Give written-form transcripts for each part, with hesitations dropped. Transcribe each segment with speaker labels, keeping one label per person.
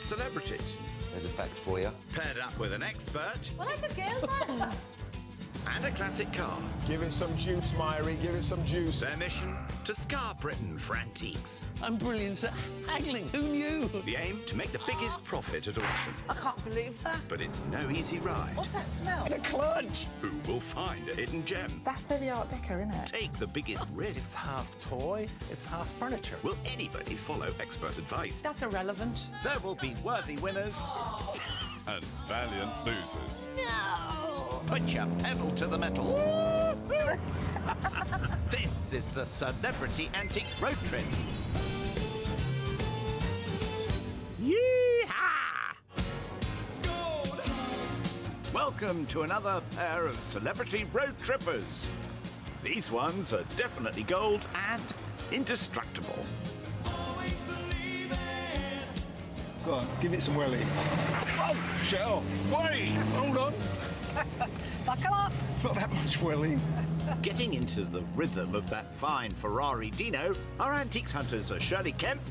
Speaker 1: celebrities.
Speaker 2: There's a fact for you.
Speaker 1: Paired up with an expert
Speaker 3: Well, I could go that.
Speaker 1: and a classic car.
Speaker 4: Give it some juice, Myrie, give it some juice.
Speaker 1: Their mission? To scar Britain for antiques.
Speaker 5: I'm brilliant at haggling. Who knew?
Speaker 1: The aim? To make the biggest profit at auction.
Speaker 5: I can't believe that.
Speaker 1: But it's no easy ride.
Speaker 3: What's that smell?
Speaker 5: The clutch.
Speaker 1: Who will find a hidden gem?
Speaker 3: That's very Art Deco, isn't it?
Speaker 1: Take the biggest
Speaker 2: It's
Speaker 1: risk.
Speaker 2: half toy, it's half furniture.
Speaker 1: Will anybody follow expert advice?
Speaker 3: That's irrelevant.
Speaker 1: There will be worthy winners and valiant losers.
Speaker 3: No!
Speaker 1: Put your pedal to the metal. This is the Celebrity Antiques Road Trip. Yee-haw! Welcome to another pair of celebrity road trippers. These ones are definitely gold and indestructible.
Speaker 4: Go on, give it some welly. Oh, shut up. Wait, hold on.
Speaker 3: Buckle up!
Speaker 4: Not that much welly.
Speaker 1: Getting into the rhythm of that fine Ferrari Dino, our antiques hunters are Shirlie Kemp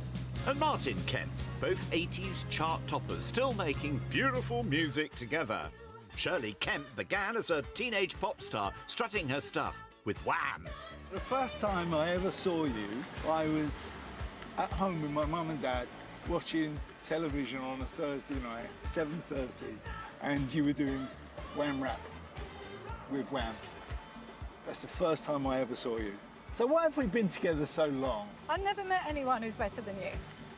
Speaker 1: and Martin Kemp, both 80s chart toppers, still making beautiful music together. Shirlie Kemp began as a teenage pop star, strutting her stuff with Wham!
Speaker 4: The first time I ever saw you, I was at home with my mum and dad watching television on a Thursday night, 7:30, and you were doing Wham rap with Wham. That's the first time I ever saw you. So why have we been together so long?
Speaker 6: I've never met anyone who's better than you.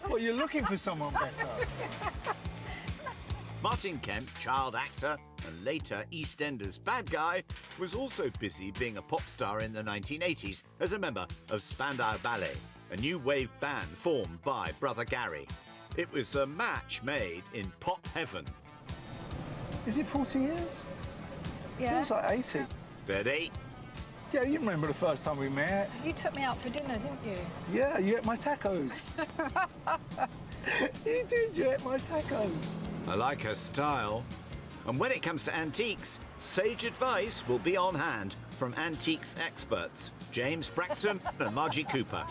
Speaker 4: Well, you're looking for someone better.
Speaker 1: Martin Kemp, child actor and later EastEnders bad guy, was also busy being a pop star in the 1980s as a member of Spandau Ballet, a new wave band formed by brother Gary. It was a match made in pop heaven.
Speaker 4: Is it 40 years?
Speaker 6: Yeah.
Speaker 4: Feels like 80.
Speaker 1: Steady.
Speaker 4: Yeah, you remember the first time we met?
Speaker 6: You took me out for dinner, didn't you?
Speaker 4: Yeah, you ate my tacos. You did, you ate my tacos.
Speaker 1: I like her style. And when it comes to antiques, sage advice will be on hand from antiques experts James Braxton and Margie Cooper.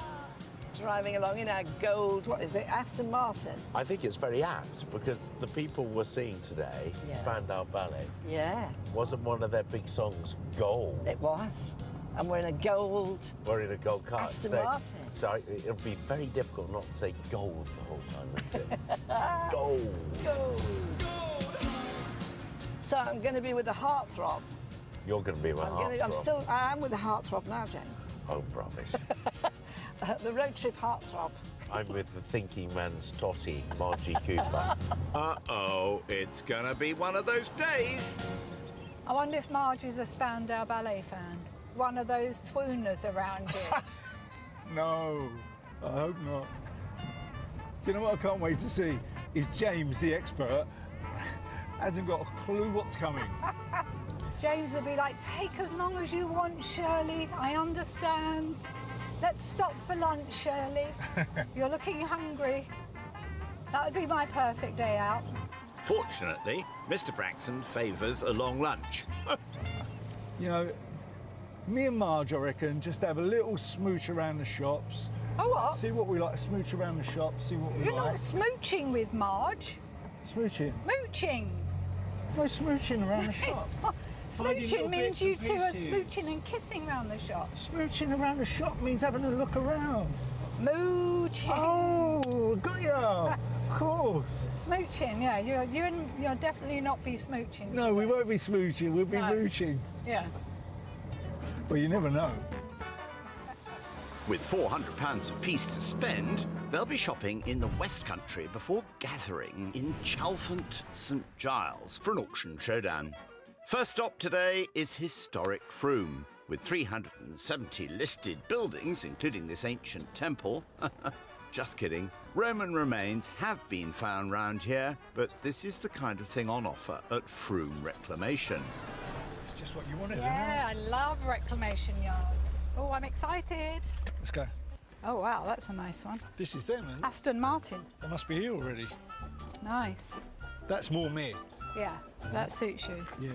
Speaker 3: Driving along in our gold, what is it, Aston Martin?
Speaker 2: I think it's very apt because the people we're seeing today,
Speaker 3: Yeah.
Speaker 2: Spandau Ballet,
Speaker 3: Yeah,
Speaker 2: wasn't one of their big songs Gold?
Speaker 3: it was. And we're in a gold
Speaker 2: We're in a gold car.
Speaker 3: Aston Martin.
Speaker 2: So it'll be very difficult not to say gold the whole time. Wouldn't it? Gold.
Speaker 3: gold. So I'm going to be with the heartthrob.
Speaker 2: You're going to be my
Speaker 3: I am with the heartthrob now, James.
Speaker 2: Oh, rubbish.
Speaker 3: The road trip heartthrob.
Speaker 2: I'm with the thinking man's totty, Margie Cooper.
Speaker 1: Uh-oh, it's gonna be one of those days.
Speaker 6: I wonder if Marge is a Spandau Ballet fan. One of those swooners around you.
Speaker 4: No, I hope not. Do you know what I can't wait to see? Is James, the expert, hasn't got a clue what's coming.
Speaker 6: James will be like, take as long as you want, Shirley. I understand. Let's stop for lunch, Shirley. You're looking hungry. That would be my perfect day out.
Speaker 1: Fortunately, Mr. Braxton favours a long lunch.
Speaker 4: You know, me and Marge, I reckon, just have a little smooch around the shops.
Speaker 6: Oh, what?
Speaker 4: See what we like, smooch around the shops, see what we
Speaker 6: You're
Speaker 4: like.
Speaker 6: not smooching with Marge.
Speaker 4: Smooching.
Speaker 6: Mooching.
Speaker 4: No smooching around the shop. Finding
Speaker 6: Smooching
Speaker 4: little
Speaker 6: means
Speaker 4: bits
Speaker 6: you
Speaker 4: and
Speaker 6: two are
Speaker 4: pieces.
Speaker 6: smooching and kissing round the shop.
Speaker 4: Smooching around the shop means having a look around.
Speaker 6: Mooching.
Speaker 4: Oh, got ya. Of course.
Speaker 6: Smooching, yeah. You'll definitely not be smooching.
Speaker 4: No, we won't be smooching, we'll be
Speaker 6: No.
Speaker 4: mooching.
Speaker 6: Yeah.
Speaker 4: Well, you never know.
Speaker 1: With £400 apiece to spend, they'll be shopping in the West Country before gathering in Chalfont St Giles for an auction showdown. First stop today is historic Frome, with 370 listed buildings, including this ancient temple. Just kidding. Roman remains have been found round here, but this is the kind of thing on offer at Frome Reclamation.
Speaker 4: It's just what you wanted,
Speaker 6: Yeah, I love reclamation yards. Oh, I'm excited.
Speaker 4: isn't it? Let's go.
Speaker 6: Oh, wow, that's a nice one.
Speaker 4: This is them, and
Speaker 6: Aston Martin.
Speaker 4: they must be here already.
Speaker 6: Nice.
Speaker 4: That's more me.
Speaker 6: Yeah, that suits you.
Speaker 4: Yeah.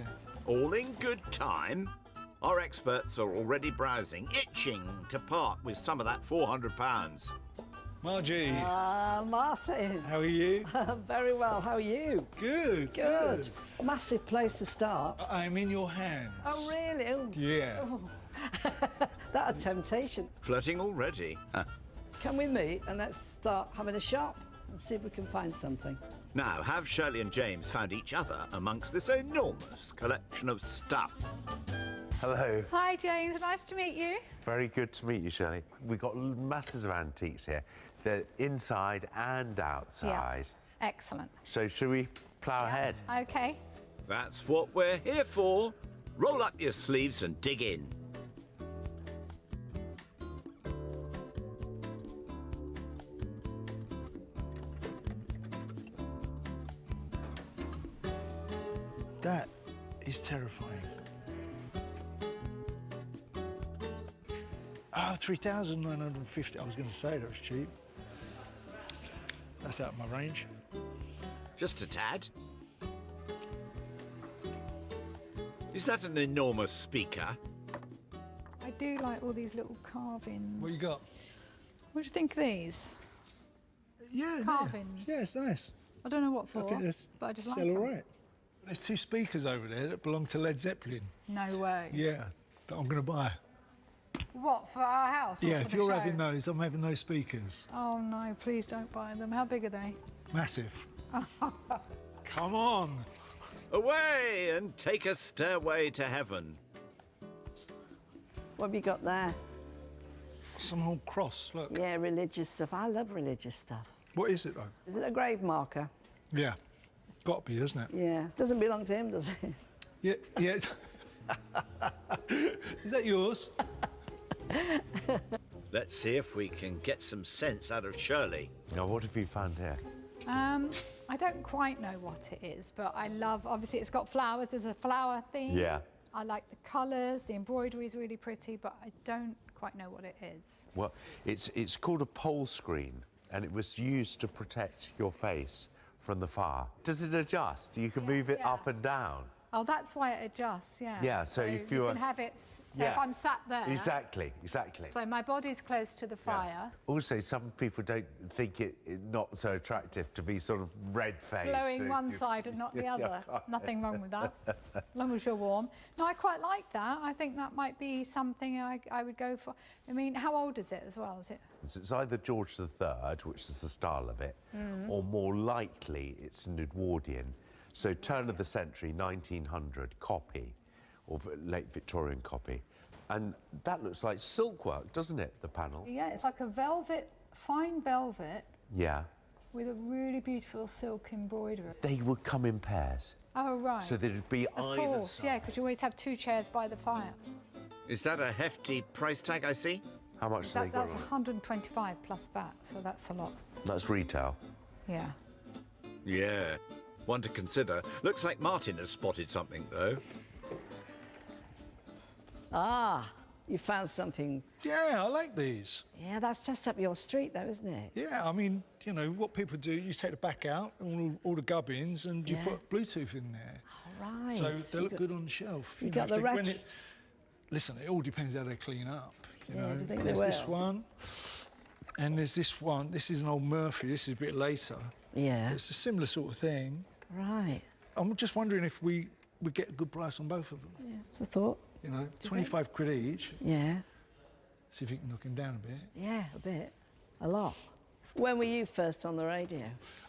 Speaker 1: All in good time. Our experts are already browsing, itching to part with some of that £400.
Speaker 4: Margie,
Speaker 3: Martin.
Speaker 4: how are you?
Speaker 3: Very well. How are you?
Speaker 4: Good.
Speaker 3: Good. Massive place to start.
Speaker 4: I'm in your hands.
Speaker 3: Oh, really? Oh,
Speaker 4: Yeah.
Speaker 3: that a temptation.
Speaker 1: Flirting already.
Speaker 3: Come with me and let's start having a shop and see if we can find something.
Speaker 1: Now, have Shirley and James found each other amongst this enormous collection of stuff?
Speaker 2: Hello.
Speaker 6: Hi, James. Nice to meet you.
Speaker 2: Very good to meet you, Shirley. We've got masses of antiques here. They're inside and outside.
Speaker 6: Yeah. Excellent.
Speaker 2: So should we plough ahead?
Speaker 6: Okay.
Speaker 1: That's what we're here for. Roll up your sleeves and dig in.
Speaker 4: That is terrifying. Oh, 3,950. I was going to say that was cheap. That's out of my range.
Speaker 1: Just a tad. Is that an enormous speaker?
Speaker 6: I do like all these little carvings.
Speaker 4: What you got?
Speaker 6: What do you think of these?
Speaker 4: Yeah,
Speaker 6: Carvings.
Speaker 4: Yeah, it's nice.
Speaker 6: I don't know what for,
Speaker 4: I think that's
Speaker 6: but I just
Speaker 4: sell
Speaker 6: like
Speaker 4: all
Speaker 6: them.
Speaker 4: right. There's 2 speakers over there that belong to Led Zeppelin.
Speaker 6: No way.
Speaker 4: Yeah, that I'm going to buy.
Speaker 6: What, for our house? Or
Speaker 4: Yeah,
Speaker 6: for
Speaker 4: if
Speaker 6: the
Speaker 4: you're
Speaker 6: show?
Speaker 4: having those, I'm having those speakers.
Speaker 6: Oh no, please don't buy them. How big are they?
Speaker 4: Massive. Come on.
Speaker 1: Away and take a stairway to heaven.
Speaker 3: What have you got there?
Speaker 4: Some old cross, look.
Speaker 3: Yeah, religious stuff. I love religious stuff.
Speaker 4: What is it, though?
Speaker 3: Is it a grave marker?
Speaker 4: Yeah, got to be, isn't it?
Speaker 3: Yeah. Doesn't belong to him, does it?
Speaker 4: Yeah, yeah. Is that yours?
Speaker 1: Let's see if we can get some sense out of Shirley.
Speaker 2: Now, what have you found here?
Speaker 6: I don't quite know what it is, but I love, obviously it's got flowers, there's a flower theme.
Speaker 2: Yeah.
Speaker 6: I like the colours, the embroidery is really pretty, but I don't quite know what it is.
Speaker 2: Well, it's called a pole screen, and it was used to protect your face from the fire. Does it adjust? You can move it up and down.
Speaker 6: Oh, that's why it adjusts, yeah.
Speaker 2: Yeah, so if
Speaker 6: you
Speaker 2: you're-
Speaker 6: can have it, so
Speaker 2: Yeah.
Speaker 6: if I'm sat there.
Speaker 2: Exactly.
Speaker 6: So my body's close to the fire,
Speaker 2: Also, some people don't think it not so attractive to be sort of red-faced.
Speaker 6: glowing
Speaker 2: so
Speaker 6: one
Speaker 2: you-
Speaker 6: side and not the other. Nothing wrong with that, as long as you're warm. No, I quite like that. I think that might be something I would go for. I mean, how old is it as well? Is it?
Speaker 2: It's either George III, which is the style of it, or more likely it's an Edwardian. So turn of the century, 1900 copy, or late Victorian copy. And that looks like silk work, doesn't it, the panel?
Speaker 6: Yeah, it's like a velvet, fine velvet
Speaker 2: Yeah.
Speaker 6: with a really beautiful silk embroidery.
Speaker 2: They would come in pairs.
Speaker 6: Oh, right.
Speaker 2: So there'd be
Speaker 6: Of
Speaker 2: either
Speaker 6: course,
Speaker 2: side.
Speaker 6: yeah, because you always have 2 chairs by the fire.
Speaker 1: Is that a hefty price tag I see?
Speaker 2: How much do they got
Speaker 6: That's
Speaker 2: on it?
Speaker 6: 125 plus VAT, so that's a lot.
Speaker 2: That's retail.
Speaker 6: Yeah.
Speaker 1: Yeah. One to consider. Looks like Martin has spotted something, though.
Speaker 3: Ah, you found something.
Speaker 4: Yeah, I like these.
Speaker 3: Yeah, that's just up your street, though, isn't it?
Speaker 4: Yeah, I mean, you know, what people do, you take the back out, all the gubbins, and you
Speaker 3: Yeah.
Speaker 4: put Bluetooth in there.
Speaker 3: All right.
Speaker 4: So
Speaker 3: So
Speaker 4: they
Speaker 3: you
Speaker 4: look good on the shelf.
Speaker 3: you
Speaker 4: know,
Speaker 3: got
Speaker 4: if
Speaker 3: the
Speaker 4: they- when
Speaker 3: ret-
Speaker 4: it- Listen, it all depends how they clean up. You
Speaker 3: Yeah,
Speaker 4: know,
Speaker 3: do you think they
Speaker 4: there's this
Speaker 3: will?
Speaker 4: one, and there's this one. This is an old Murphy. This is a bit later.
Speaker 3: Yeah.
Speaker 4: It's a similar sort of thing.
Speaker 3: Right.
Speaker 4: I'm just wondering if we get a good price on both of them.
Speaker 3: Yeah, it's a thought.
Speaker 4: You know, 25 quid each.
Speaker 3: Yeah.
Speaker 4: See if you can knock him down a bit.
Speaker 3: Yeah, a bit. A lot. When were you first on the radio?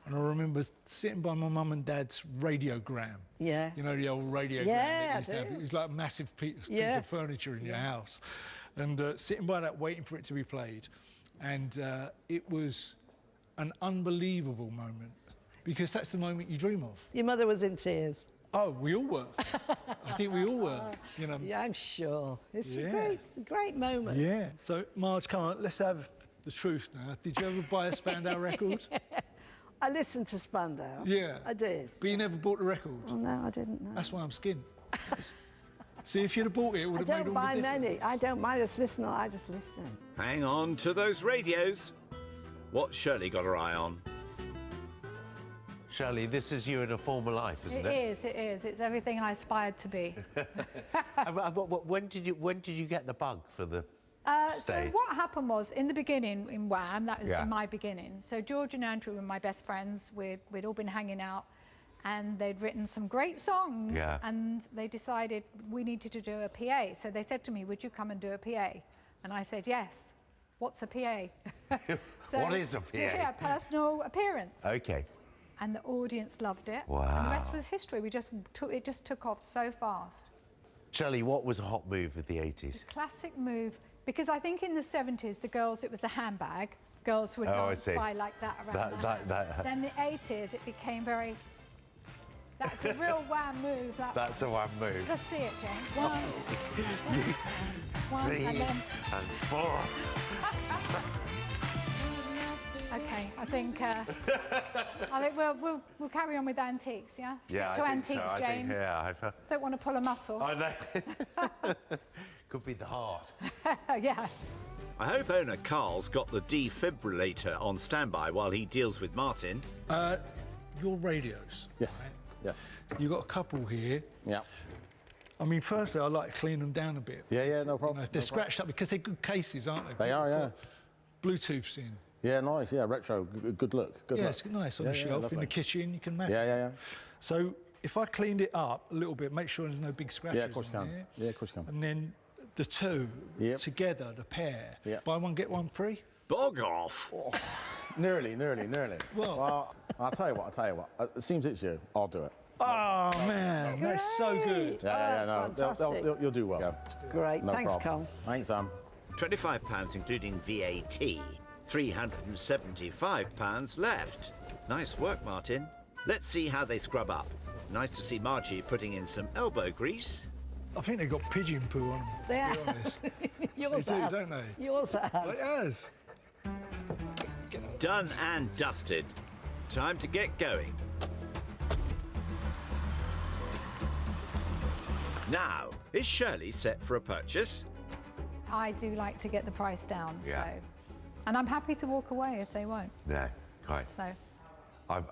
Speaker 4: And I remember sitting by my mum and dad's radiogram.
Speaker 3: Yeah.
Speaker 4: You know, the old radiogram
Speaker 3: Yeah,
Speaker 4: that
Speaker 3: I
Speaker 4: used to have?
Speaker 3: do.
Speaker 4: It was like a massive piece
Speaker 3: Yeah.
Speaker 4: of furniture in your house. And sitting by that, waiting for it to be played. And it was an unbelievable moment, because that's the moment you dream of.
Speaker 3: Your mother was in tears.
Speaker 4: Oh, we all were. I think we all were, you know.
Speaker 3: Yeah, I'm sure. It's
Speaker 4: Yeah.
Speaker 3: a great moment.
Speaker 4: Yeah. So, Marge, come on, let's have the truth now. Did you ever buy a Spandau record?
Speaker 3: I listened to Spandau.
Speaker 4: Yeah.
Speaker 3: I did.
Speaker 4: But you never bought the record?
Speaker 3: Oh, no, I didn't know.
Speaker 4: That's why I'm skint. See, if you'd have bought it, it would
Speaker 3: I
Speaker 4: have made
Speaker 3: don't
Speaker 4: all
Speaker 3: buy
Speaker 4: the difference.
Speaker 3: many. I don't mind just listening. I just listen.
Speaker 1: Hang on to those radios. What's Shirley got her eye on?
Speaker 2: Shirley, this is you in a former life, isn't it?
Speaker 6: It is. It's everything I aspired to be.
Speaker 2: When did you get the bug for the
Speaker 6: So
Speaker 2: stage?
Speaker 6: what happened was, in the beginning, in Wham, that was
Speaker 2: Yeah.
Speaker 6: my beginning. So George and Andrew were my best friends. We'd all been hanging out, and they'd written some great songs.
Speaker 2: Yeah.
Speaker 6: And they decided we needed to do a PA. So they said to me, "Would you come and do a PA?" And I said, "Yes." What's a PA?
Speaker 2: What is a PA?
Speaker 6: Yeah, personal appearance.
Speaker 2: Okay.
Speaker 6: And the audience loved it.
Speaker 2: Wow.
Speaker 6: And the rest was history. It just took off so fast.
Speaker 2: Shirley, what was a hot move of the 80s?
Speaker 6: Classic move, because I think in the 70s, the girls, it was a handbag. Girls would
Speaker 2: Oh, I
Speaker 6: dance
Speaker 2: see.
Speaker 6: by like that around
Speaker 2: That.
Speaker 6: Then the 80s, it became very... That's a real Wham move.
Speaker 2: That's a one move.
Speaker 6: Let's see it, James. One,
Speaker 2: Three
Speaker 6: and then...
Speaker 2: and four.
Speaker 6: Okay, I think we'll carry on with antiques, yeah?
Speaker 2: Yeah,
Speaker 6: Stick to
Speaker 2: I think
Speaker 6: antiques,
Speaker 2: so.
Speaker 6: James.
Speaker 2: I
Speaker 6: Don't want to pull a muscle.
Speaker 2: know. Could be the heart.
Speaker 6: Yeah.
Speaker 1: I hope owner Carl's got the defibrillator on standby while he deals with Martin.
Speaker 4: Your radios.
Speaker 7: Yes. Yes.
Speaker 4: You've got a couple here.
Speaker 7: Yeah.
Speaker 4: I mean, firstly, I like to clean them down a bit.
Speaker 7: Yeah, no problem.
Speaker 4: If they're scratched up, because they're good cases, aren't they?
Speaker 7: They are, yeah.
Speaker 4: Bluetooths in.
Speaker 7: Yeah, nice. Yeah, retro. Good look. Good
Speaker 4: Yeah,
Speaker 7: look.
Speaker 4: it's nice on
Speaker 7: Yeah,
Speaker 4: the
Speaker 7: yeah,
Speaker 4: shelf in
Speaker 7: lovely.
Speaker 4: the kitchen. You can match.
Speaker 7: Yeah.
Speaker 4: So if I cleaned it up a little bit, make sure there's no big scratches
Speaker 7: Yeah, of course you
Speaker 4: on
Speaker 7: can.
Speaker 4: here.
Speaker 7: Yeah, of course you can.
Speaker 4: And then the two
Speaker 7: Yep.
Speaker 4: together, the pair.
Speaker 7: Yep.
Speaker 4: Buy one, get one free.
Speaker 1: Bog off!
Speaker 7: Nearly.
Speaker 4: Well-
Speaker 7: I'll tell you what. It seems it's you. I'll do it.
Speaker 4: Oh, man, that's so good.
Speaker 3: That's
Speaker 7: No,
Speaker 3: fantastic.
Speaker 7: You'll do well.
Speaker 3: Great.
Speaker 7: No
Speaker 3: Thanks,
Speaker 7: problem.
Speaker 3: Carl.
Speaker 7: Thanks, Sam.
Speaker 1: £25 including VAT. £375 left. Nice work, Martin. Let's see how they scrub up. Nice to see Margie putting in some elbow grease.
Speaker 4: I think they got pigeon poo on them,
Speaker 3: Yeah.
Speaker 4: to be honest.
Speaker 3: Yours
Speaker 4: They do,
Speaker 3: has.
Speaker 4: don't they?
Speaker 3: Yours has.
Speaker 4: It has.
Speaker 1: Done and dusted. Time to get going. Now, is Shirley set for a purchase?
Speaker 6: I do like to get the price down,
Speaker 2: Yeah.
Speaker 6: so... And I'm happy to walk away if they won't,
Speaker 2: No, quite.
Speaker 6: so...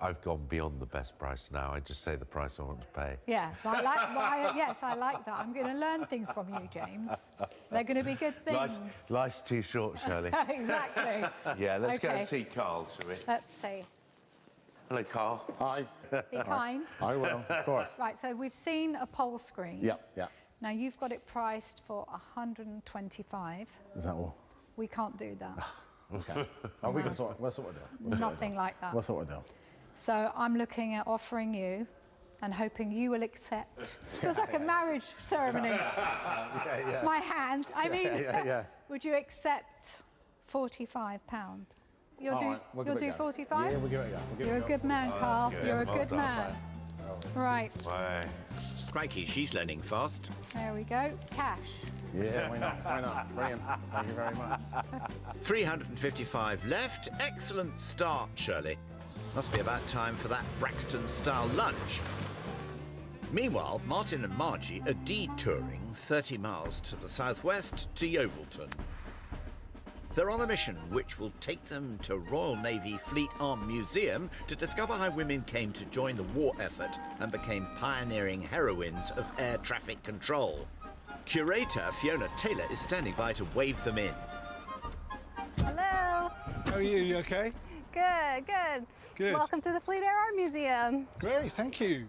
Speaker 2: I've gone beyond the best price now. I just say the price I want to pay.
Speaker 6: Yeah, yes, I like that. I'm going to learn things from you, James. They're going to be good things.
Speaker 2: Life's too short, Shirley.
Speaker 6: Exactly.
Speaker 2: Yeah, let's go
Speaker 6: Okay.
Speaker 2: and see Carl, shall we?
Speaker 6: Let's see.
Speaker 2: Hello, Carl.
Speaker 7: Hi.
Speaker 6: Be kind.
Speaker 7: I will, of course.
Speaker 6: Right, so we've seen a poll screen.
Speaker 7: Yeah.
Speaker 6: Now, you've got it priced for 125.
Speaker 7: Is that all?
Speaker 6: We can't do that.
Speaker 7: Okay. Oh, we'll sort it out.
Speaker 6: Nothing like that.
Speaker 7: We'll sort it out.
Speaker 6: So I'm looking at offering you and hoping you will accept. Feels like a marriage ceremony.
Speaker 7: Yeah.
Speaker 6: My hand. I mean,
Speaker 7: yeah.
Speaker 6: would you accept £45? You'll
Speaker 7: All
Speaker 6: do.
Speaker 7: right, we'll give
Speaker 6: You'll
Speaker 7: it
Speaker 6: do
Speaker 7: a go.
Speaker 6: 45.
Speaker 7: Yeah, we'll give it a go.
Speaker 6: You're a good man, Carl.
Speaker 2: good.
Speaker 6: You're a
Speaker 2: Well
Speaker 6: good
Speaker 2: done,
Speaker 6: man. Right.
Speaker 2: Bye.
Speaker 1: Crikey, she's learning fast.
Speaker 6: There we go. Cash.
Speaker 7: Yeah, why not? Brilliant. Thank you very much.
Speaker 1: 355 left. Excellent start, Shirley. Must be about time for that Braxton-style lunch. Meanwhile, Martin and Margie are detouring 30 miles to the southwest to Yeovilton. They're on a mission which will take them to Royal Navy Fleet Arm Museum to discover how women came to join the war effort and became pioneering heroines of air traffic control. Curator Fiona Taylor is standing by to wave them in.
Speaker 8: Hello.
Speaker 4: How are you? You okay?
Speaker 8: Good.
Speaker 4: Good.
Speaker 8: Welcome to the Fleet Air Arm Museum.
Speaker 4: Great, thank you.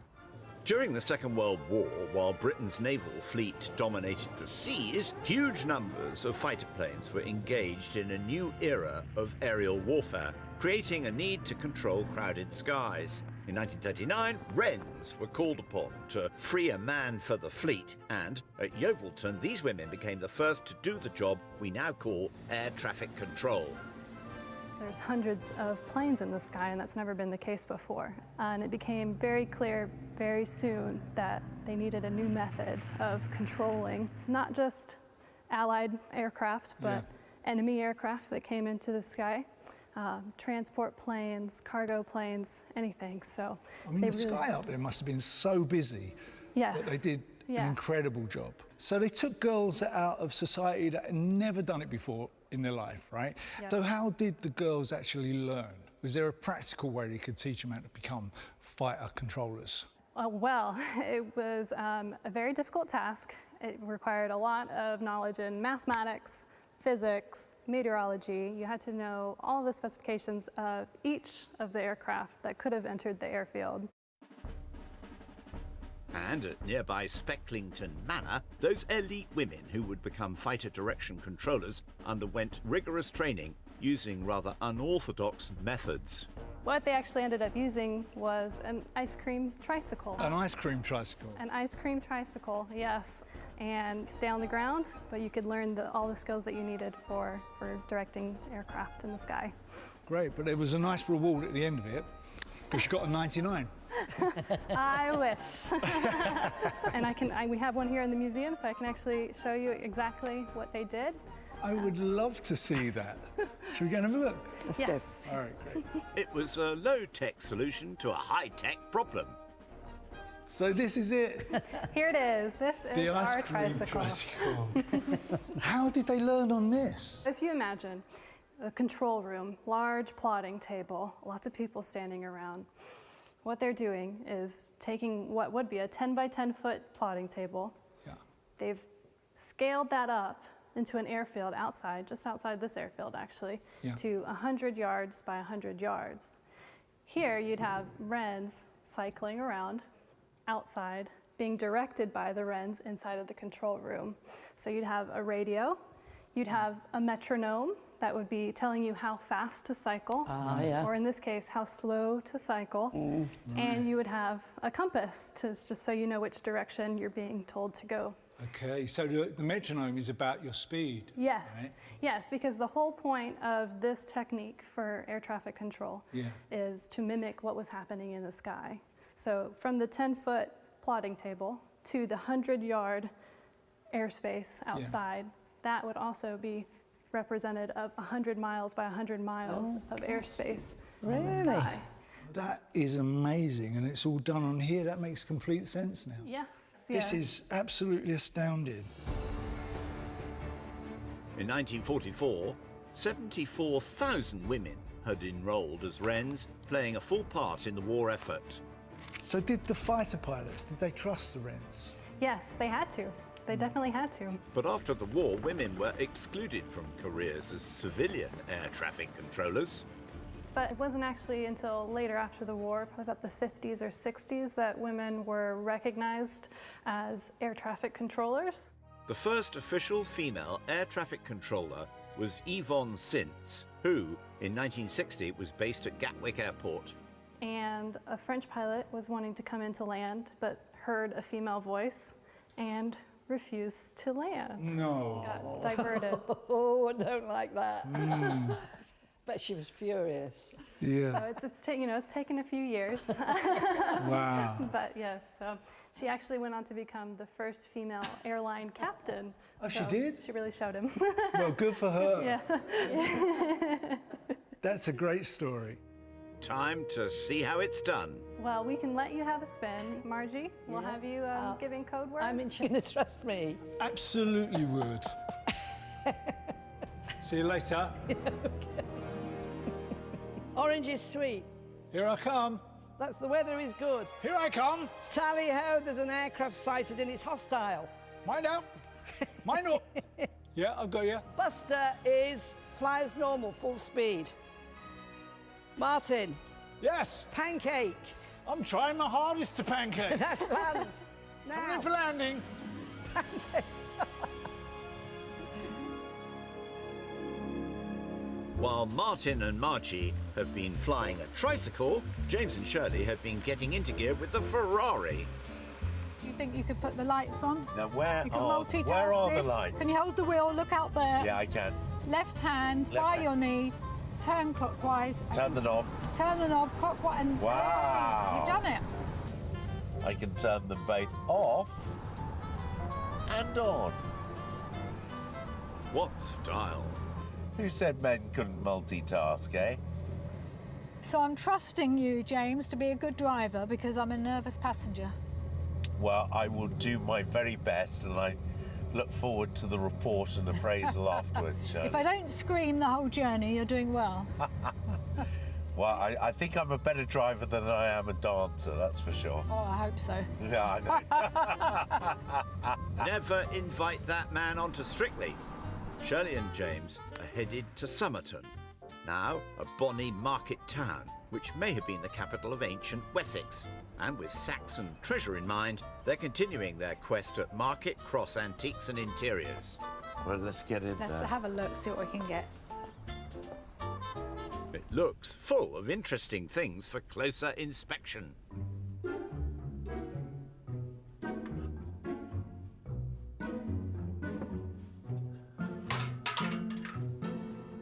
Speaker 1: During the Second World War, while Britain's naval fleet dominated the seas, huge numbers of fighter planes were engaged in a new era of aerial warfare, creating a need to control crowded skies. In 1939, Wrens were called upon to free a man for the fleet, and at Yeovilton, these women became the first to do the job we now call air traffic control.
Speaker 8: There's hundreds of planes in the sky, and that's never been the case before. And it became very clear very soon that they needed a new method of controlling not just Allied aircraft, but enemy aircraft that came into the sky, transport planes, cargo planes, anything. So
Speaker 4: I mean, the sky up there must have been so busy
Speaker 8: Yes.
Speaker 4: that they did
Speaker 8: Yeah.
Speaker 4: an incredible job. So they took girls out of society that had never done it before in their life, right?
Speaker 8: Yeah.
Speaker 4: So how did the girls actually learn? Was there a practical way they could teach them how to become fighter controllers?
Speaker 8: Well, it was a very difficult task. It required a lot of knowledge in mathematics, physics, meteorology. You had to know all the specifications of each of the aircraft that could have entered the airfield.
Speaker 1: And at nearby Specklington Manor, those elite women who would become fighter direction controllers underwent rigorous training using rather unorthodox methods.
Speaker 8: What they actually ended up using was an ice cream tricycle.
Speaker 4: An ice cream tricycle.
Speaker 8: An ice cream tricycle, yes. And stay on the ground, but you could learn all the skills that you needed for directing aircraft in the sky.
Speaker 4: Great, but there was a nice reward at the end of it, because you got a 99.
Speaker 8: I wish. And we have one here in the museum, so I can actually show you exactly what they did.
Speaker 4: I would love to see that. Should we go and have a look?
Speaker 8: Yes.
Speaker 4: All right, great.
Speaker 1: It was a low-tech solution to a high-tech problem.
Speaker 4: So this is it.
Speaker 8: Here it is. This is
Speaker 4: The
Speaker 8: our
Speaker 4: ice cream
Speaker 8: tricycle.
Speaker 4: How did they learn on this?
Speaker 8: If you imagine a control room, large plotting table, lots of people standing around. What they're doing is taking what would be a 10 by 10 foot plotting table.
Speaker 4: Yeah.
Speaker 8: They've scaled that up into an airfield outside, just outside this airfield actually,
Speaker 4: Yeah.
Speaker 8: to 100 yards by 100 yards. Here you'd have wrens cycling around outside, being directed by the wrens inside of the control room. So you'd have a radio, you'd have a metronome that would be telling you how fast to cycle, or in this case, how slow to cycle. And you would have a compass just so you know which direction you're being told to go.
Speaker 4: Okay, so the metronome is about your speed.
Speaker 8: Yes,
Speaker 4: right?
Speaker 8: yes, because the whole point of this technique for air traffic control is to mimic what was happening in the sky. So from the 10-foot plotting table to the 100-yard airspace outside, that would also be represented of 100 miles by 100 miles of airspace in the sky.
Speaker 4: That is amazing, and it's all done on here. That makes complete sense now.
Speaker 8: Yes.
Speaker 4: This is absolutely astounding.
Speaker 1: In 1944, 74,000 women had enrolled as wrens, playing a full part in the war effort.
Speaker 4: So did the fighter pilots, did they trust the wrens?
Speaker 8: Yes, they had to. They definitely had to.
Speaker 1: But after the war, women were excluded from careers as civilian air traffic controllers.
Speaker 8: But it wasn't actually until later after the war, probably about the 50s or 60s, that women were recognized as air traffic controllers.
Speaker 1: The first official female air traffic controller was Yvonne Sintz, who, in 1960, was based at Gatwick Airport.
Speaker 8: And a French pilot was wanting to come into land, but heard a female voice and refused to land.
Speaker 4: No.
Speaker 8: Got diverted.
Speaker 3: Oh, I don't like that. But she was furious.
Speaker 4: Yeah.
Speaker 8: So it's taken a few years.
Speaker 4: Wow.
Speaker 8: But yes, so she actually went on to become the first female airline captain.
Speaker 4: Oh, she
Speaker 8: So
Speaker 4: did?
Speaker 8: She really showed him.
Speaker 4: Well, good for her.
Speaker 8: Yeah.
Speaker 4: That's a great story.
Speaker 1: Time to see how it's done.
Speaker 8: Well, we can let you have a spin. Margie, we'll have you giving code words.
Speaker 3: I mean, she's going to trust me.
Speaker 4: Absolutely would. See you later.
Speaker 3: Orange is sweet.
Speaker 4: Here I come.
Speaker 3: That's the weather is good.
Speaker 4: Here I come.
Speaker 3: Tally ho, there's an aircraft sighted and it's hostile.
Speaker 4: Mind out. Mind up. Yeah, I've got you.
Speaker 3: Buster is fly as normal, full speed. Martin,
Speaker 4: Yes,
Speaker 3: pancake.
Speaker 4: I'm trying my hardest to pancake.
Speaker 3: That's land.
Speaker 4: Coming
Speaker 3: Now,
Speaker 4: in for landing.
Speaker 1: While Martin and Margie have been flying a tricycle, James and Shirley have been getting into gear with the Ferrari.
Speaker 6: Do you think you could put the lights on?
Speaker 2: Now, where
Speaker 6: You can
Speaker 2: are
Speaker 6: multitask this.
Speaker 2: the lights?
Speaker 6: Can you hold the wheel? Look out there.
Speaker 2: Yeah, I can.
Speaker 6: Left hand
Speaker 2: Left
Speaker 6: by
Speaker 2: hand.
Speaker 6: your knee, turn clockwise.
Speaker 2: Turn the knob.
Speaker 6: Turn the knob clockwise. And
Speaker 2: Wow.
Speaker 6: You've done it.
Speaker 2: I can turn them both off and on.
Speaker 1: What style?
Speaker 2: Who said men couldn't multitask, eh?
Speaker 6: So I'm trusting you, James, to be a good driver because I'm a nervous passenger.
Speaker 2: Well, I will do my very best, and I look forward to the report and appraisal afterwards, Shirley.
Speaker 6: If I don't scream the whole journey, you're doing well.
Speaker 2: Well, I think I'm a better driver than I am a dancer, that's for sure.
Speaker 6: Oh, I hope so.
Speaker 2: Yeah, I know.
Speaker 1: Never invite that man onto Strictly. Shirley and James are headed to Somerton, now a bonny market town, which may have been the capital of ancient Wessex. And with Saxon treasure in mind, they're continuing their quest at Market Cross Antiques and Interiors.
Speaker 2: Well, let's get in
Speaker 6: Let's
Speaker 2: there.
Speaker 6: have a look, see what we can get.
Speaker 1: It looks full of interesting things for closer inspection.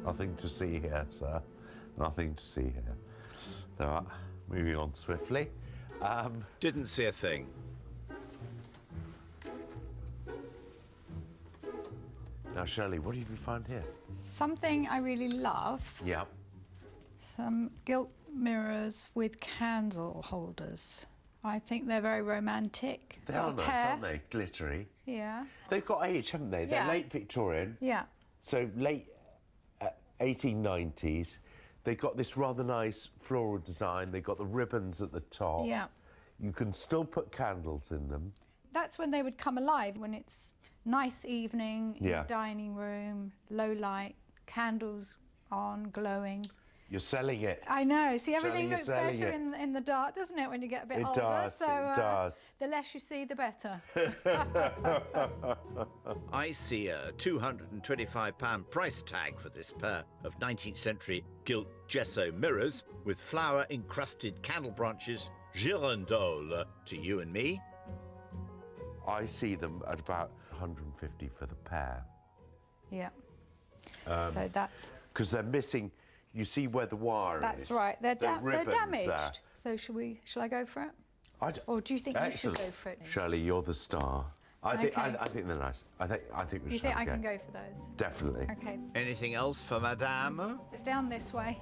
Speaker 2: Nothing to see here, sir. Nothing to see here. Right, moving on swiftly.
Speaker 1: Didn't see a thing.
Speaker 2: Now, Shirley, what have you found here?
Speaker 6: Something I really love,
Speaker 2: Yeah.
Speaker 6: some gilt mirrors with candle holders. I think they're very romantic.
Speaker 2: They
Speaker 6: Got
Speaker 2: are
Speaker 6: a
Speaker 2: nice,
Speaker 6: pair.
Speaker 2: aren't they? Glittery.
Speaker 6: Yeah,
Speaker 2: They've got age, haven't they? They're
Speaker 6: Yeah.
Speaker 2: late Victorian,
Speaker 6: yeah.
Speaker 2: so late 1890s. They've got this rather nice floral design. They've got the ribbons at the top.
Speaker 6: Yeah.
Speaker 2: You can still put candles in them.
Speaker 6: That's when they would come alive, when it's nice evening in
Speaker 2: Yeah.
Speaker 6: the dining room, low light, candles on, glowing.
Speaker 2: You're selling it.
Speaker 6: I know. See, everything
Speaker 2: you're
Speaker 6: looks
Speaker 2: selling
Speaker 6: better
Speaker 2: it.
Speaker 6: in the dark, doesn't it, when you get a bit
Speaker 2: It
Speaker 6: older?
Speaker 2: does,
Speaker 6: So
Speaker 2: it does.
Speaker 6: the less you see, the better.
Speaker 1: I see a £225 price tag for this pair of 19th century gilt gesso mirrors with flower-encrusted candle branches, girandole to you and me.
Speaker 2: I see them at about 150 for the pair.
Speaker 6: Yeah. So that's
Speaker 2: Because they're missing, you see where the wire is.
Speaker 6: that's right. They're
Speaker 2: ribbons
Speaker 6: damaged.
Speaker 2: there.
Speaker 6: So shall I go for it?
Speaker 2: I'd-
Speaker 6: Or do you think
Speaker 2: Excellent.
Speaker 6: you should go for it?
Speaker 2: Shirley, you're the star. I think
Speaker 6: Okay.
Speaker 2: I think they're nice. I think we
Speaker 6: You
Speaker 2: should
Speaker 6: think I
Speaker 2: have a
Speaker 6: can go for those?
Speaker 2: Definitely.
Speaker 6: Okay.
Speaker 1: Anything else for Madame?
Speaker 6: It's down this way.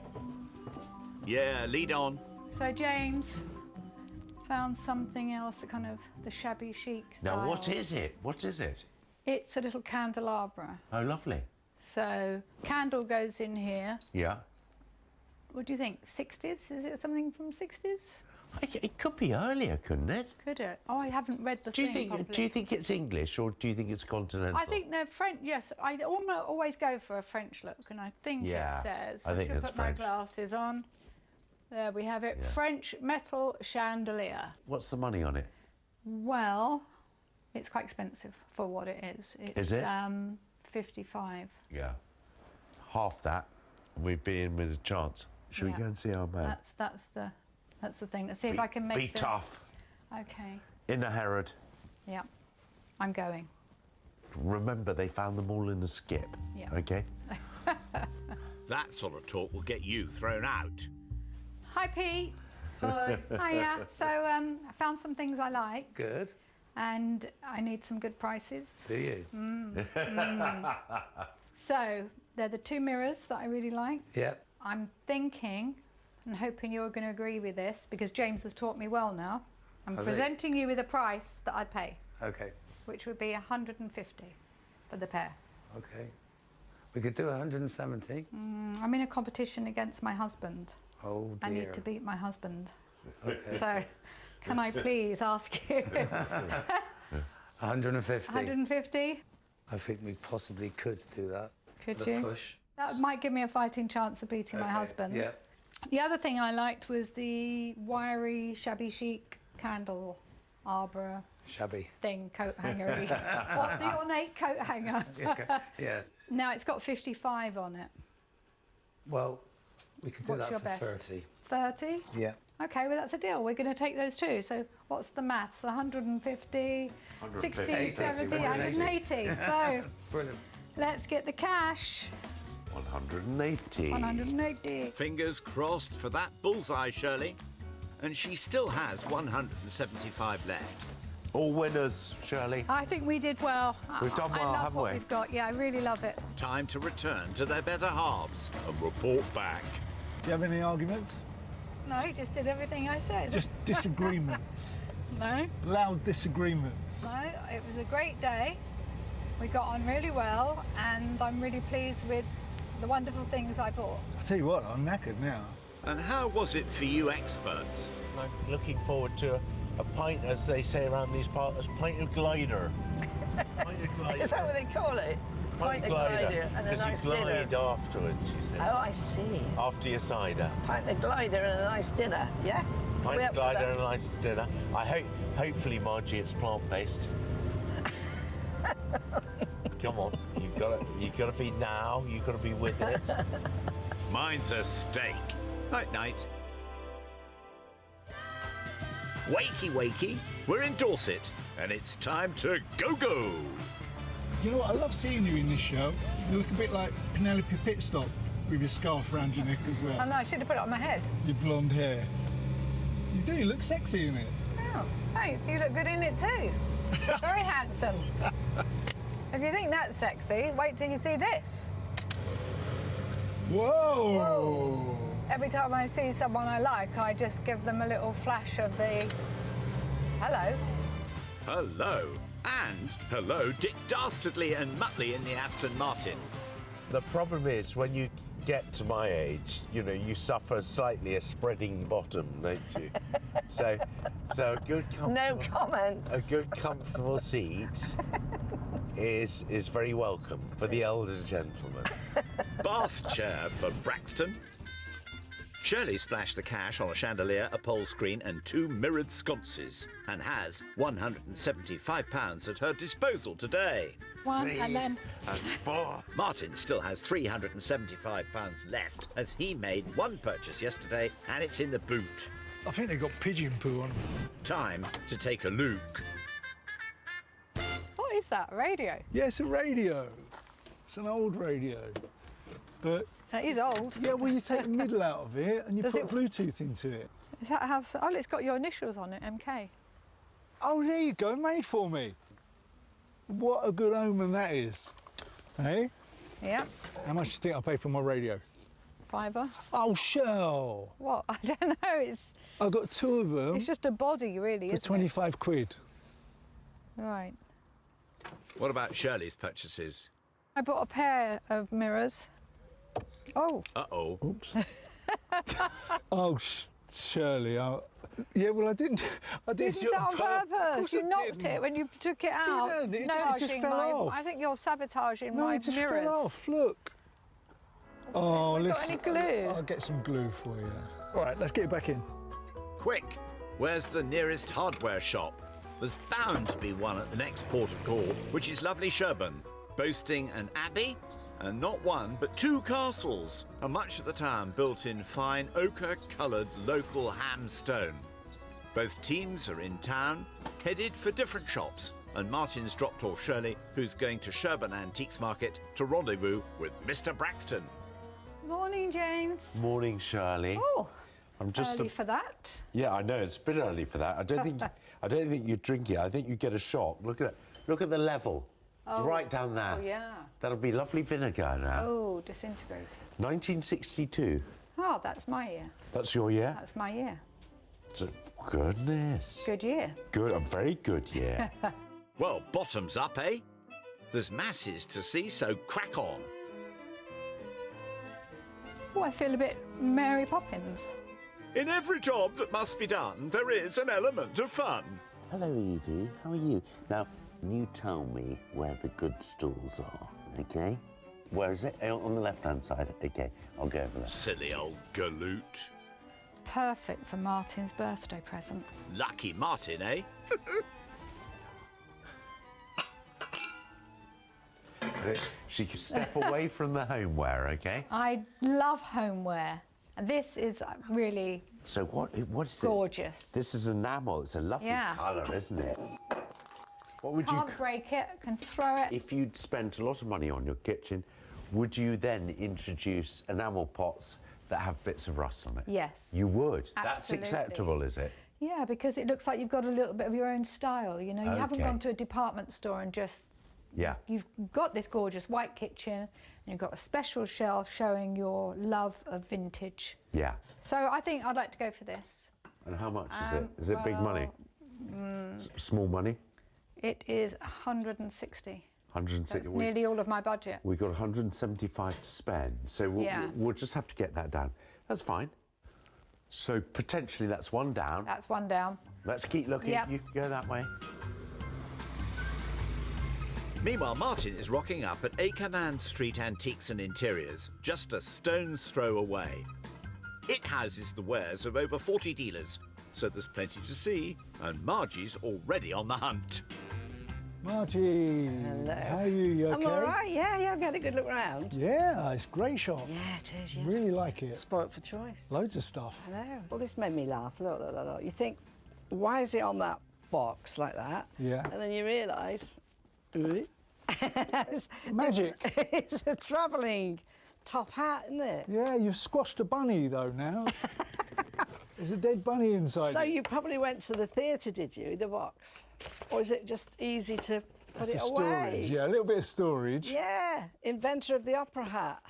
Speaker 1: Yeah, lead on.
Speaker 6: So James found something else, the kind of the shabby chic style.
Speaker 2: Now, what is it? What is it?
Speaker 6: It's a little candelabra.
Speaker 2: Oh, lovely.
Speaker 6: So candle goes in here.
Speaker 2: Yeah.
Speaker 6: What do you think? 60s? Is it something from 60s?
Speaker 2: It could be earlier, couldn't it?
Speaker 6: Could it? Oh, I haven't read the
Speaker 2: Do you
Speaker 6: thing
Speaker 2: think?
Speaker 6: properly.
Speaker 2: Do you think it's English or do you think it's continental?
Speaker 6: I think they're French. Yes, I always go for a French look, and I think
Speaker 2: Yeah,
Speaker 6: it says.
Speaker 2: I think
Speaker 6: should
Speaker 2: it's
Speaker 6: put my
Speaker 2: French.
Speaker 6: glasses on. There we have it.
Speaker 2: Yeah.
Speaker 6: French metal chandelier.
Speaker 2: What's the money on it?
Speaker 6: Well, it's quite expensive for what it is. It's,
Speaker 2: Is it?
Speaker 6: 55.
Speaker 2: Yeah. Half that, and we'd be in with a chance. Should
Speaker 6: Yeah.
Speaker 2: we go and see our man?
Speaker 6: That's the thing. Let's see if I can make
Speaker 2: Be
Speaker 6: the-
Speaker 2: tough.
Speaker 6: Okay.
Speaker 2: Inner Herod.
Speaker 6: Yeah. I'm going.
Speaker 2: Remember, they found them all in a skip.
Speaker 6: Yeah.
Speaker 2: Okay.
Speaker 1: That sort of talk will get you thrown out.
Speaker 6: Hi, Pete. Hi. Hiya. So I found some things I like,
Speaker 5: Good.
Speaker 6: and I need some good prices.
Speaker 5: Do you?
Speaker 6: So they're the two mirrors that I really liked.
Speaker 5: Yep.
Speaker 6: I'm thinking and hoping you're going to agree with this because James has taught me well now. I'm
Speaker 5: Has he?
Speaker 6: presenting you with a price that I'd pay,
Speaker 5: Okay.
Speaker 6: which would be 150 for the pair.
Speaker 5: Okay. We could do 170.
Speaker 6: I'm in a competition against my husband.
Speaker 5: Oh dear.
Speaker 6: I need to beat my husband.
Speaker 5: Okay.
Speaker 6: So can I please ask you
Speaker 5: 150.
Speaker 6: 150?
Speaker 5: I think we possibly could do that.
Speaker 6: Could
Speaker 5: At a
Speaker 6: you?
Speaker 5: push.
Speaker 6: That might give me a fighting chance of beating my
Speaker 5: Okay,
Speaker 6: husband.
Speaker 5: Yeah.
Speaker 6: The other thing I liked was the wiry, shabby chic candle arbor
Speaker 5: Shabby.
Speaker 6: thing, coat hanger. What, the ornate coat hanger?
Speaker 5: Yeah.
Speaker 6: Now it's got 55 on it.
Speaker 5: Well, we could do
Speaker 6: What's
Speaker 5: that
Speaker 6: your
Speaker 5: for
Speaker 6: best?
Speaker 5: 30.
Speaker 6: 30?
Speaker 5: Yeah.
Speaker 6: Okay, well, that's a deal. We're going to take those two. So what's the maths? 150, 60,
Speaker 2: 150.
Speaker 6: 70, 180. So
Speaker 5: Brilliant.
Speaker 6: let's get the cash.
Speaker 2: 180.
Speaker 6: 180.
Speaker 1: Fingers crossed for that bullseye, Shirley. And she still has 175 left.
Speaker 2: All winners, Shirley.
Speaker 6: I think we did well.
Speaker 2: We've done
Speaker 6: I
Speaker 2: well,
Speaker 6: love
Speaker 2: haven't
Speaker 6: what
Speaker 2: we?
Speaker 6: we've got. Yeah, I really love it.
Speaker 1: Time to return to their better halves and report back.
Speaker 4: Do you have any arguments?
Speaker 6: No, he just did everything I said.
Speaker 4: Just disagreements.
Speaker 6: No,
Speaker 4: Loud disagreements.
Speaker 6: no, it was a great day. We got on really well, and I'm really pleased with the wonderful things I bought.
Speaker 4: I tell you what, I'm knackered now.
Speaker 1: And how was it for you experts?
Speaker 9: I'm looking forward to a pint, as they say around these parts, pint of glider. Pint of glider.
Speaker 3: Is that what they call it? Pint of glider and a
Speaker 9: Because
Speaker 3: nice
Speaker 9: you glide
Speaker 3: dinner.
Speaker 9: afterwards, you see.
Speaker 3: Oh, I see.
Speaker 9: After your cider.
Speaker 3: Pint of glider and a nice dinner, yeah? Are we
Speaker 9: Pint
Speaker 3: up
Speaker 9: of
Speaker 3: for
Speaker 9: glider
Speaker 3: that?
Speaker 9: and a nice dinner. Hopefully, Margie, it's plant-based. Come on, you've got to be now. You've got to be with it.
Speaker 1: Mine's a steak. Night, night. Wakey, wakey. We're in Dorset, and it's time to go.
Speaker 4: You know what? I love seeing you in this show. You look a bit like Penelope Pitstop with your scarf around your neck as
Speaker 6: Oh
Speaker 4: well.
Speaker 6: no, I should have put it on my head.
Speaker 4: Your blonde hair. You do. You look sexy in it.
Speaker 6: Oh, thanks. You look good in it too. Very handsome. If you think that's sexy, wait till you see this.
Speaker 4: Whoa!
Speaker 6: Every time I see someone I like, I just give them a little flash of the hello.
Speaker 1: Hello. And hello, Dick Dastardly and Muttley in the Aston Martin.
Speaker 9: The problem is when you get to my age, you know, you suffer slightly a spreading bottom, don't you? so a good
Speaker 3: No
Speaker 9: comfortable,
Speaker 3: comment.
Speaker 9: a good comfortable seat is very welcome for the elder gentleman.
Speaker 1: Bath chair for Braxton. Shirlie splashed the cash on a chandelier, a pole screen and 2 mirrored sconces and has £175 at her disposal today.
Speaker 6: One and then
Speaker 2: And 4.
Speaker 1: Martin still has £375 left as he made one purchase yesterday and it's in the boot.
Speaker 4: I think they got pigeon poo on.
Speaker 1: Time to take a look.
Speaker 6: what is that? Radio?
Speaker 4: Yeah, it's a radio. It's an old radio. But
Speaker 6: That is old.
Speaker 4: yeah, well, you take the middle out of it and you
Speaker 6: Does
Speaker 4: put
Speaker 6: it-
Speaker 4: Bluetooth into it.
Speaker 6: Is that how? Oh, it's got your initials on it, MK.
Speaker 4: Oh, there you go, made for me. What a good omen that is. Hey?
Speaker 6: Yep.
Speaker 4: How much do you think I pay for my radio?
Speaker 6: Fiver.
Speaker 4: Oh, Shell.
Speaker 6: What? I don't know. It's
Speaker 4: I got 2 of them
Speaker 6: just a body, really,
Speaker 4: for
Speaker 6: isn't
Speaker 4: 25 quid.
Speaker 6: it? Right.
Speaker 1: What about Shirley's purchases?
Speaker 6: I bought a pair of mirrors. Oh,
Speaker 1: Uh-oh.
Speaker 4: Oops. Oh, Shirley. Yeah, well, I didn't. I didn't
Speaker 6: didn't
Speaker 4: see it
Speaker 6: that on
Speaker 4: Of
Speaker 6: purpose?
Speaker 4: course
Speaker 6: You
Speaker 4: I
Speaker 6: knocked
Speaker 4: didn't.
Speaker 6: it when you took it out.
Speaker 4: didn't. It
Speaker 6: no,
Speaker 4: just
Speaker 6: Arching,
Speaker 4: fell off.
Speaker 6: I think you're sabotaging
Speaker 4: No,
Speaker 6: my
Speaker 4: it just
Speaker 6: mirrors.
Speaker 4: fell off. Look. Oh,
Speaker 6: Have we got
Speaker 4: let's.
Speaker 6: any glue?
Speaker 4: I'll get some glue for you. All right, let's get it back in.
Speaker 1: Quick, where's the nearest hardware shop? There's bound to be one at the next port of call, which is lovely Sherburn, boasting an abbey and not one but 2 castles, and much of the town built in fine ochre-coloured local ham stone. Both teams are in town, headed for different shops, and Martin's dropped off Shirley, who's going to Sherburn Antiques Market to rendezvous with Mr. Braxton.
Speaker 6: Morning, James.
Speaker 2: Morning, Shirley.
Speaker 6: Oh,
Speaker 2: I'm just
Speaker 6: early for that.
Speaker 2: Yeah, I know it's a bit early for that. I don't think you'd drink it. I think you'd get a shock. Look at it. Look at the level. Right down there.
Speaker 6: Oh, yeah.
Speaker 2: That'll be lovely vinegar now.
Speaker 6: Oh, disintegrated.
Speaker 2: 1962.
Speaker 6: Oh, that's my year.
Speaker 2: That's your year?
Speaker 6: That's my year.
Speaker 2: Goodness.
Speaker 6: Good year.
Speaker 2: Good, a very good year.
Speaker 1: Well, bottoms up, eh? There's masses to see, so crack on.
Speaker 6: Oh, I feel a bit Mary Poppins.
Speaker 1: In every job that must be done, there is an element of fun.
Speaker 10: Hello, Evie. How are you? Now, you tell me where the good stools are, okay? Where is it? On the left-hand side. Okay, I'll go over there.
Speaker 1: Silly old galoot.
Speaker 6: Perfect for Martin's birthday present.
Speaker 1: Lucky Martin, eh?
Speaker 2: She can step away from the homeware, okay?
Speaker 6: I love homeware. And this is really
Speaker 2: So what is it?
Speaker 6: gorgeous.
Speaker 2: This is enamel. It's a lovely
Speaker 6: Yeah.
Speaker 2: colour, isn't it? What would you...
Speaker 6: Can't break it, can throw it.
Speaker 2: If you'd spent a lot of money on your kitchen, would you then introduce enamel pots that have bits of rust on it?
Speaker 6: Yes.
Speaker 2: You would? That's
Speaker 6: Absolutely.
Speaker 2: acceptable, is it?
Speaker 6: Yeah, because it looks like you've got a little bit of your own style. You know, you haven't
Speaker 2: Okay.
Speaker 6: gone to a department store and just.
Speaker 2: Yeah.
Speaker 6: You've got this gorgeous white kitchen and you've got a special shelf showing your love of vintage.
Speaker 2: Yeah.
Speaker 6: So I think I'd like to go for this.
Speaker 2: And how much is it? Is it big money? Small money?
Speaker 6: It is 160.
Speaker 2: 160.
Speaker 6: That's nearly all of my budget.
Speaker 2: We've got 175 to spend, so
Speaker 6: Yeah.
Speaker 2: we'll just have to get that down. That's fine. So potentially that's one down.
Speaker 6: That's one down.
Speaker 2: Let's keep looking.
Speaker 6: Yep.
Speaker 2: You can go that way.
Speaker 1: Meanwhile, Martin is rocking up at Ackerman Street Antiques and Interiors, just a stone's throw away. It houses the wares of over 40 dealers, so there's plenty to see, and Margie's already on the hunt.
Speaker 4: Margie.
Speaker 3: Hello.
Speaker 4: How are you? You okay?
Speaker 3: I'm all right, yeah, I've had a good look round.
Speaker 4: Yeah, it's a great shop.
Speaker 3: Yeah, it is, yes.
Speaker 4: Really like it.
Speaker 3: Spoilt for choice.
Speaker 4: Loads of stuff.
Speaker 3: I know. Well, this made me laugh. Look. You think, why is it on that box like that?
Speaker 4: Yeah.
Speaker 3: And then you realise,
Speaker 4: Magic.
Speaker 3: It's a travelling top hat, isn't it?
Speaker 4: Yeah, you've squashed a bunny though now. There's a dead bunny inside.
Speaker 3: So
Speaker 4: it.
Speaker 3: you probably went to the theatre, did you, the box? Or is it just easy to put
Speaker 4: That's
Speaker 3: it
Speaker 4: the
Speaker 3: away?
Speaker 4: storage. Yeah, a little bit of storage.
Speaker 3: Yeah, inventor of the opera hat.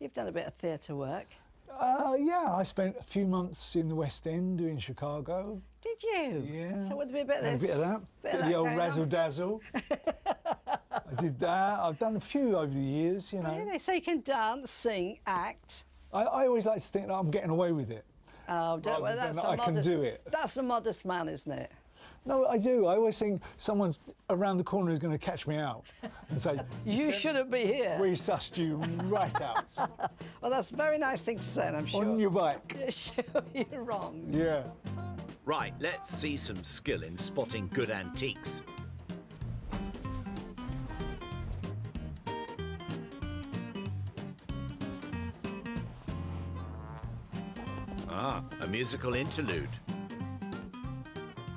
Speaker 3: You've done a bit of theatre work.
Speaker 4: Yeah, I spent a few months in the West End doing Chicago.
Speaker 3: Did you?
Speaker 4: Yeah.
Speaker 3: So would there be a bit of
Speaker 4: Had
Speaker 3: this?
Speaker 4: a bit of that. Bit of the old
Speaker 3: going on?
Speaker 4: razzle dazzle. I did that. I've done a few over the years, you know.
Speaker 3: Really? So you can dance, sing, act.
Speaker 4: I always like to think that I'm getting away with it.
Speaker 3: Oh, don't
Speaker 4: Rather
Speaker 3: well, that's
Speaker 4: than
Speaker 3: a
Speaker 4: I can
Speaker 3: modest,
Speaker 4: do it.
Speaker 3: That's a modest man, isn't it?
Speaker 4: No, I do. I always think someone's around the corner who's going to catch me out and say,
Speaker 3: You shouldn't be here.
Speaker 4: we sussed you right out.
Speaker 3: Well, that's a very nice thing to say, and I'm sure.
Speaker 4: On your bike.
Speaker 3: Sure, you're wrong.
Speaker 4: Yeah.
Speaker 1: Right, let's see some skill in spotting good antiques. Ah, a musical interlude.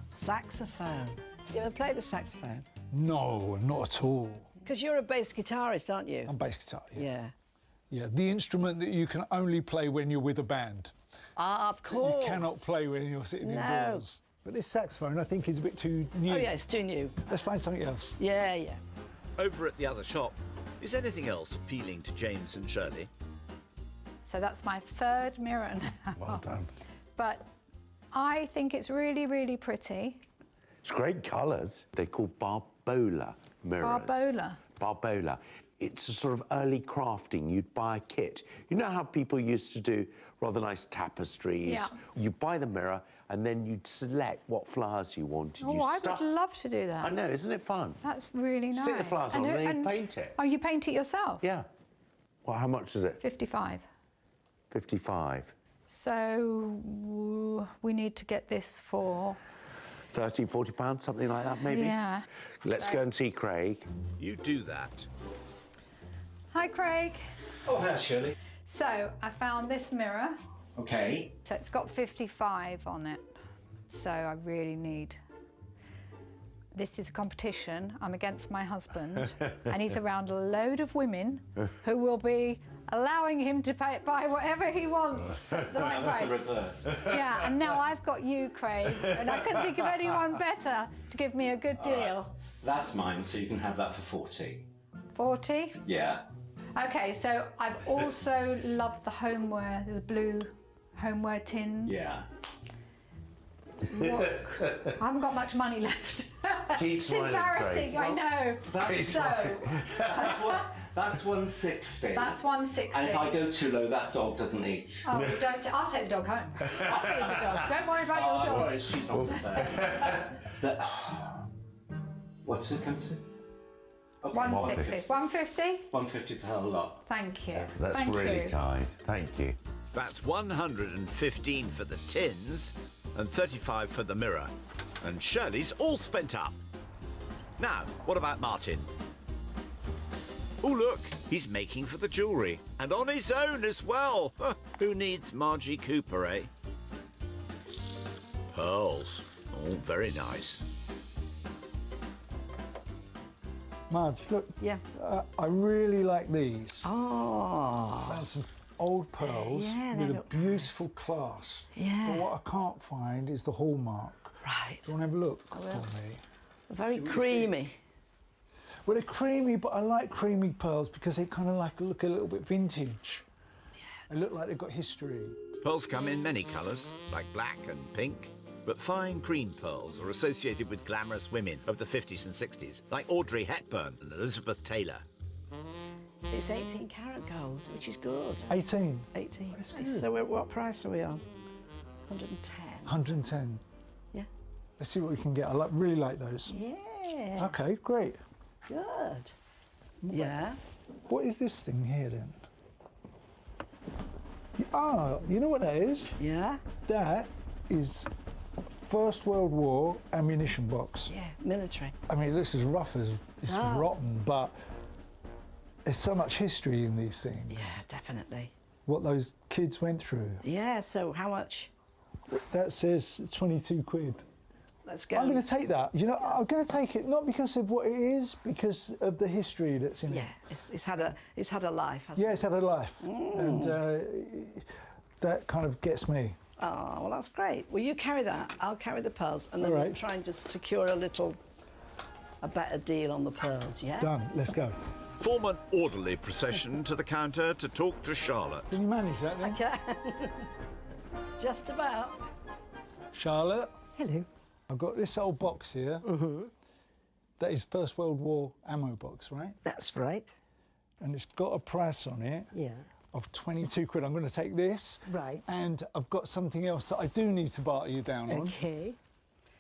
Speaker 3: Saxophone. You ever played a saxophone?
Speaker 4: No, not at all.
Speaker 3: Because you're a bass guitarist, aren't you?
Speaker 4: I'm bass guitar.
Speaker 3: Yeah.
Speaker 4: Yeah, the instrument that you can only play when you're with a band.
Speaker 3: Ah, of course.
Speaker 4: You cannot play when you're sitting
Speaker 3: No.
Speaker 4: indoors. But this saxophone, I think, is a bit too new.
Speaker 3: Oh, yeah, it's too new.
Speaker 4: Let's find something else.
Speaker 3: Yeah.
Speaker 1: Over at the other shop, is anything else appealing to James and Shirley?
Speaker 6: So that's my third mirror now.
Speaker 2: Well done.
Speaker 6: But I think it's really, really pretty.
Speaker 2: It's great colours. They're called Barbola mirrors.
Speaker 6: Barbola?
Speaker 2: Barbola. It's a sort of early crafting. You'd buy a kit. You know how people used to do rather nice tapestries?
Speaker 6: Yeah.
Speaker 2: You buy the mirror and then you'd select what flowers you wanted.
Speaker 6: Oh,
Speaker 2: you
Speaker 6: I would love to do that.
Speaker 2: I know, isn't it fun?
Speaker 6: That's really nice.
Speaker 2: Stick the flowers on and then you paint it.
Speaker 6: Oh, you paint it yourself?
Speaker 2: Yeah. Well, how much is it?
Speaker 6: 55.
Speaker 2: 55.
Speaker 6: So we need to get this for...
Speaker 2: 30, 40 pounds, something like that, maybe?
Speaker 6: Yeah.
Speaker 2: Let's go and see Craig.
Speaker 1: You do that.
Speaker 6: Hi, Craig.
Speaker 11: Oh, hi, Shirley.
Speaker 6: So I found this mirror.
Speaker 11: Okay.
Speaker 6: So it's got 55 on it. So I really need... This is a competition. I'm against my husband, and he's around a load of women who will be allowing him to buy whatever he wants at the right price.
Speaker 11: The reverse.
Speaker 6: Yeah, and now I've got you, Craig, and I couldn't think of anyone better to give me a good deal.
Speaker 11: That's mine, so you can have that for 40.
Speaker 6: 40?
Speaker 11: Yeah.
Speaker 6: Okay, so I've also loved the homeware, the blue homeware tins.
Speaker 11: Yeah.
Speaker 6: What? I haven't got much money left.
Speaker 2: Keep
Speaker 6: It's
Speaker 2: smiling,
Speaker 6: embarrassing,
Speaker 2: Craig.
Speaker 6: I know.
Speaker 11: That's 160.
Speaker 6: That's 160.
Speaker 11: And if I go too low, that dog doesn't eat.
Speaker 6: Oh, I'll take the dog home. I'll feed the dog. Don't worry about your dog.
Speaker 11: No, she's not the same. What's it come to? Okay,
Speaker 6: 160. 150?
Speaker 11: 150 for the whole lot.
Speaker 6: Thank you.
Speaker 2: That's
Speaker 6: Thank
Speaker 2: really
Speaker 6: you.
Speaker 2: kind. Thank you.
Speaker 1: That's 115 for the tins and 35 for the mirror. And Shirley's all spent up. Now, what about Martin? Oh, look, he's making for the jewellery. And on his own as well. Who needs Margie Cooper, eh? Pearls. Oh, very nice.
Speaker 4: Marge, look.
Speaker 3: Yeah.
Speaker 4: I really like these.
Speaker 3: Oh.
Speaker 4: Found some old pearls
Speaker 3: Yeah, they
Speaker 4: with a
Speaker 3: look
Speaker 4: beautiful clasp.
Speaker 3: Yeah.
Speaker 4: But what I can't find is the hallmark.
Speaker 3: Right.
Speaker 4: Do you want to have a look
Speaker 3: will.
Speaker 4: for me?
Speaker 3: Very creamy.
Speaker 4: Well, they're creamy, but I like creamy pearls because they kind of look a little bit vintage. They look like they've got history.
Speaker 1: Pearls come in many colours, like black and pink. But fine cream pearls are associated with glamorous women of the 50s and 60s, like Audrey Hepburn and Elizabeth Taylor.
Speaker 3: It's 18 karat gold, which is good.
Speaker 4: 18.
Speaker 3: 18.
Speaker 4: That's good.
Speaker 3: So what price are we on? 110.
Speaker 4: 110.
Speaker 3: Yeah.
Speaker 4: Let's see what we can get. Really like those.
Speaker 3: Yeah.
Speaker 4: Okay, great.
Speaker 3: Good. Yeah.
Speaker 4: What is this thing here then? Ah, you know what that is?
Speaker 3: Yeah.
Speaker 4: That is First World War ammunition box.
Speaker 3: Yeah, military.
Speaker 4: I mean, it looks as rough as it's
Speaker 3: does.
Speaker 4: rotten, but there's so much history in these things.
Speaker 3: Yeah, definitely.
Speaker 4: What those kids went through.
Speaker 3: Yeah, so how much?
Speaker 4: That says 22 quid.
Speaker 3: Let's go.
Speaker 4: I'm going to take that. You know, I'm going to take it not because of what it is, because of the history that's in
Speaker 3: Yeah,
Speaker 4: it.
Speaker 3: it's had a life, hasn't
Speaker 4: Yeah, it's had a life, and that kind of gets me.
Speaker 3: Oh, well, that's great. Well, you carry that. I'll carry the pearls, and then
Speaker 4: All
Speaker 3: we'll
Speaker 4: right.
Speaker 3: try and just secure a better deal on the pearls, yeah?
Speaker 4: Done. Let's go.
Speaker 1: Form an orderly procession to the counter to talk to Charlotte.
Speaker 4: Can you manage that then?
Speaker 3: Okay. Just about.
Speaker 4: Charlotte,
Speaker 12: Hello.
Speaker 4: I've got this old box here. Mm-hmm. That is First World War ammo box, right?
Speaker 12: That's right.
Speaker 4: And it's got a price on it
Speaker 12: Yeah.
Speaker 4: of 22 quid. I'm going to take this.
Speaker 12: Right.
Speaker 4: And I've got something else that I do need to barter you down on.
Speaker 12: Okay.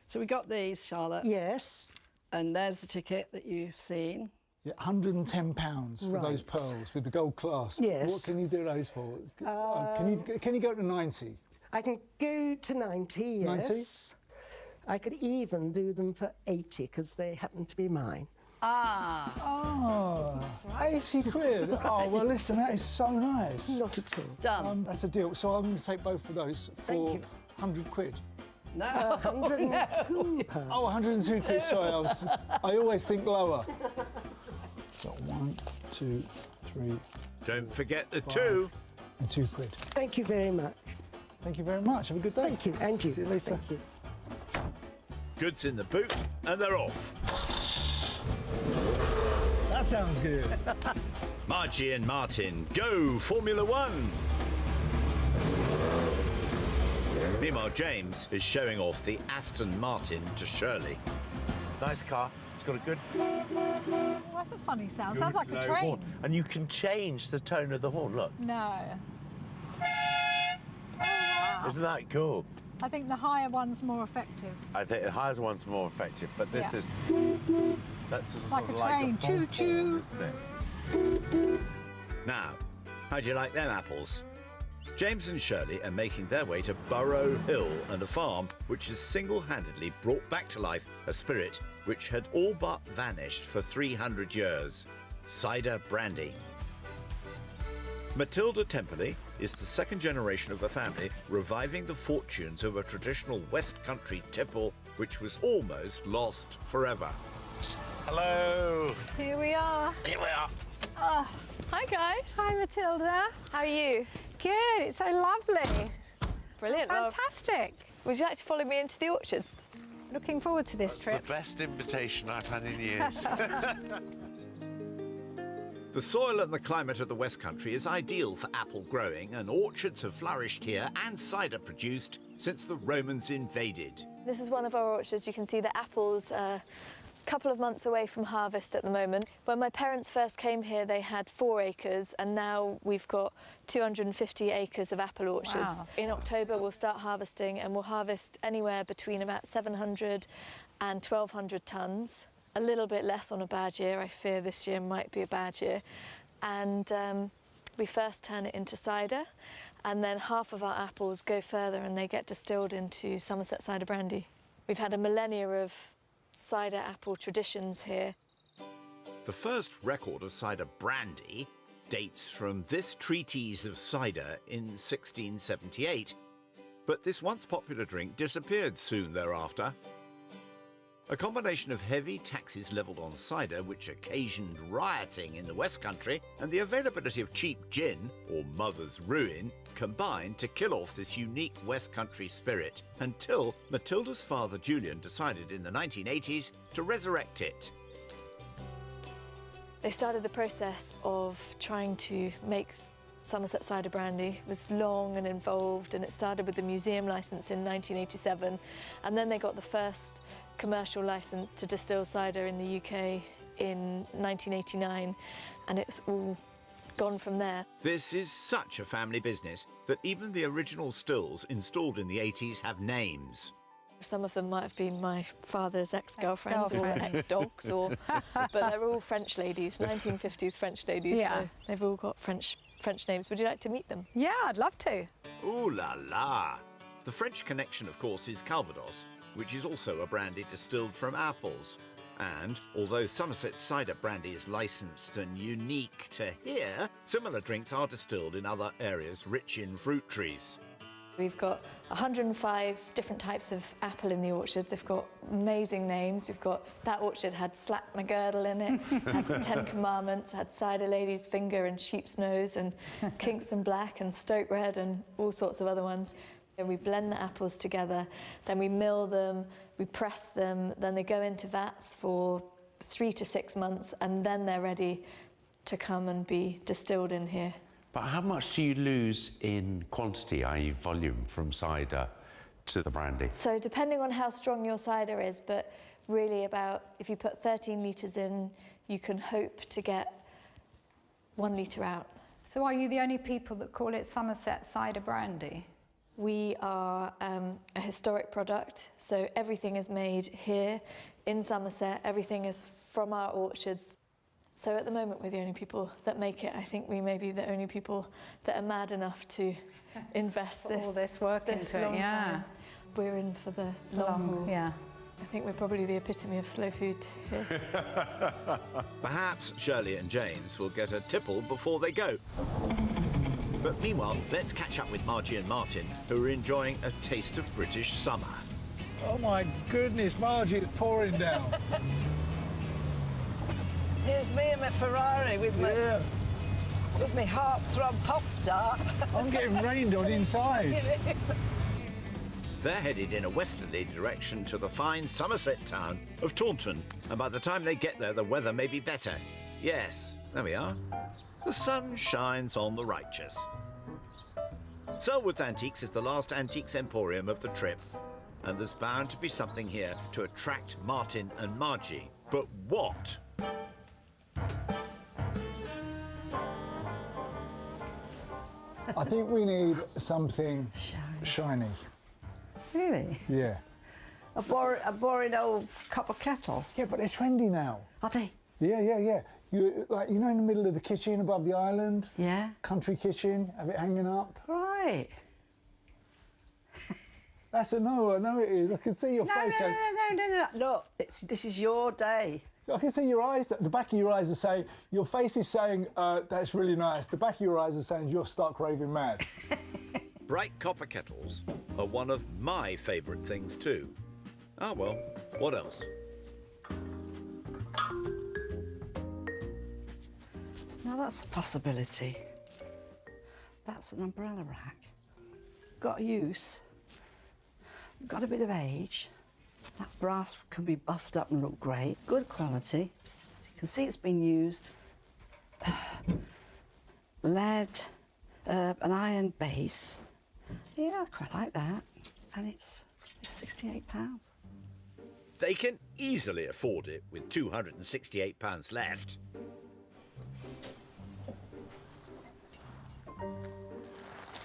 Speaker 3: So we got these, Charlotte.
Speaker 12: Yes.
Speaker 3: And there's the ticket that you've seen.
Speaker 4: Yeah, £110 for those
Speaker 12: Right.
Speaker 4: pearls with the gold clasp.
Speaker 12: Yes.
Speaker 4: What can you do those for? Can you go to 90?
Speaker 12: I can go to 90, yes.
Speaker 4: 90?
Speaker 12: I could even do them for 80 because they happen to be mine.
Speaker 3: Ah.
Speaker 4: Oh, 80 quid. Oh, well, listen, that is so nice.
Speaker 12: Not at all.
Speaker 3: Done.
Speaker 4: That's a deal. So I'm going to take both of those for
Speaker 12: Thank you.
Speaker 4: 100 quid.
Speaker 3: No.
Speaker 12: 102 pounds.
Speaker 4: Oh, 102 quid. Sorry, I always think lower. So 1, 2, 3,
Speaker 1: Don't forget the 2.
Speaker 4: and 2 quid.
Speaker 12: Thank you very much.
Speaker 4: Thank you very much. Have a good day.
Speaker 12: Thank you, and you.
Speaker 4: See you later.
Speaker 12: Thank you.
Speaker 1: Goods in the boot, and they're off.
Speaker 4: That sounds good.
Speaker 1: Margie and Martin, go Formula One! Meanwhile, James is showing off the Aston Martin to Shirley.
Speaker 9: Nice car. It's got a good.
Speaker 6: Oh, that's a funny sound. Sounds like a
Speaker 9: low
Speaker 6: train.
Speaker 9: horn. And you can change the tone of the horn. Look,
Speaker 6: No. Oh, wow.
Speaker 9: isn't that cool?
Speaker 6: I think the higher one's more effective.
Speaker 9: I think the higher one's more effective, but this
Speaker 6: Yeah.
Speaker 9: is that's sort
Speaker 6: Like
Speaker 9: of
Speaker 6: a
Speaker 9: like
Speaker 6: train.
Speaker 9: a full
Speaker 6: Choo-choo.
Speaker 9: horn, isn't it?
Speaker 1: Now, how do you like them apples? James and Shirley are making their way to Burrow Hill and a farm which has single-handedly brought back to life a spirit which had all but vanished for 300 years. Cider brandy. Matilda Temperley is the second generation of the family, reviving the fortunes of a traditional West Country tipple which was almost lost forever.
Speaker 9: Hello.
Speaker 6: Here we are.
Speaker 9: Here we are.
Speaker 13: Hi guys.
Speaker 6: Hi, Matilda.
Speaker 13: How are you?
Speaker 6: Good. It's so lovely.
Speaker 13: Brilliant. Well,
Speaker 6: Fantastic.
Speaker 13: would you like to follow me into the orchards?
Speaker 6: Looking forward to this
Speaker 2: It's
Speaker 6: trip.
Speaker 2: the best invitation I've had in years.
Speaker 1: The soil and the climate of the West Country is ideal for apple growing, and orchards have flourished here and cider produced since the Romans invaded.
Speaker 13: This is one of our orchards. You can see the apples a couple of months away from harvest at the moment. When my parents first came here, they had 4 acres, and now we've got 250 acres of apple orchards.
Speaker 6: Wow.
Speaker 13: In October, we'll start harvesting, and we'll harvest anywhere between about 700 and 1,200 tonnes. A little bit less on a bad year. I fear this year might be a bad year. And we first turn it into cider, and then half of our apples go further and they get distilled into Somerset cider brandy. We've had a millennia of cider apple traditions here.
Speaker 1: The first record of cider brandy dates from this treatise of cider in 1678, but this once popular drink disappeared soon thereafter. A combination of heavy taxes levelled on cider, which occasioned rioting in the West Country, and the availability of cheap gin, or mother's ruin, combined to kill off this unique West Country spirit, until Matilda's father Julian decided in the 1980s to resurrect it.
Speaker 13: They started the process of trying to make Somerset cider brandy. It was long and involved, and it started with the museum licence in 1987, and then they got the first commercial licence to distill cider in the UK in 1989, and it's all gone from there.
Speaker 1: This is such a family business that even the original stills installed in the 80s have names.
Speaker 13: Some of them might have been my father's ex-girlfriends or
Speaker 6: Ex-girlfriends.
Speaker 13: ex-dogs, but they're all French ladies, 1950s French ladies.
Speaker 6: Yeah.
Speaker 13: So they've all got French names. Would you like to meet them?
Speaker 6: Yeah, I'd love to.
Speaker 1: Ooh la la! The French connection, of course, is Calvados, which is also a brandy distilled from apples. And although Somerset cider brandy is licensed and unique to here, similar drinks are distilled in other areas rich in fruit trees.
Speaker 13: We've got 105 different types of apple in the orchard. They've got amazing names. We've got, that orchard had Slap My Girdle in it, had 10 Commandments, had Cider Lady's Finger and Sheep's Nose and Kingston Black and Stoke Red and all sorts of other ones. And we blend the apples together, then we mill them, we press them, then they go into vats for 3 to 6 months, and then they're ready to come and be distilled in here.
Speaker 2: But how much do you lose in quantity, i.e. volume, from cider to the brandy?
Speaker 13: So depending on how strong your cider is, but really about, if you put 13 litres in, you can hope to get 1 litre out.
Speaker 6: So are you the only people that call it Somerset cider brandy?
Speaker 13: We are a historic product, so everything is made here in Somerset. Everything is from our orchards. So at the moment, we're the only people that make it. I think we may be the only people that are mad enough to invest
Speaker 6: All this work into it,
Speaker 13: long
Speaker 6: yeah.
Speaker 13: time. We're in for the long haul.
Speaker 6: Yeah.
Speaker 13: I think we're probably the epitome of slow food here.
Speaker 1: Perhaps Shirley and James will get a tipple before they go. But meanwhile, let's catch up with Margie and Martin, who are enjoying a taste of British summer.
Speaker 4: Oh my goodness, Margie, it's pouring down.
Speaker 3: Here's me and my Ferrari with my heartthrob pop star.
Speaker 4: I'm getting rained on inside.
Speaker 1: They're headed in a westerly direction to the fine Somerset town of Taunton, and by the time they get there, the weather may be better. Yes, there we are. The sun shines on the righteous. Selwood's Antiques is the last antiques emporium of the trip, and there's bound to be something here to attract Martin and Margie. But what?
Speaker 4: I think we need something shiny.
Speaker 12: Really?
Speaker 4: Yeah.
Speaker 12: A boring old copper kettle.
Speaker 4: Yeah, but they're trendy now.
Speaker 12: Are they?
Speaker 4: Yeah. You in the middle of the kitchen above the island.
Speaker 12: Yeah.
Speaker 4: Country kitchen, have it hanging up.
Speaker 12: Right.
Speaker 4: That's a no. I know it is. I can see your face.
Speaker 12: No. Look, this is your day.
Speaker 4: I can see your eyes. The back of your eyes are saying. Your face is saying that's really nice. The back of your eyes are saying you're stark raving mad.
Speaker 1: Bright copper kettles are one of my favourite things too. Ah well, what else?
Speaker 12: Now that's a possibility. That's an umbrella rack. Got use. Got a bit of age. That brass can be buffed up and look great. Good quality. You can see it's been used. Lead, an iron base. Yeah, I quite like that. And it's £68.
Speaker 1: They can easily afford it with £268 left.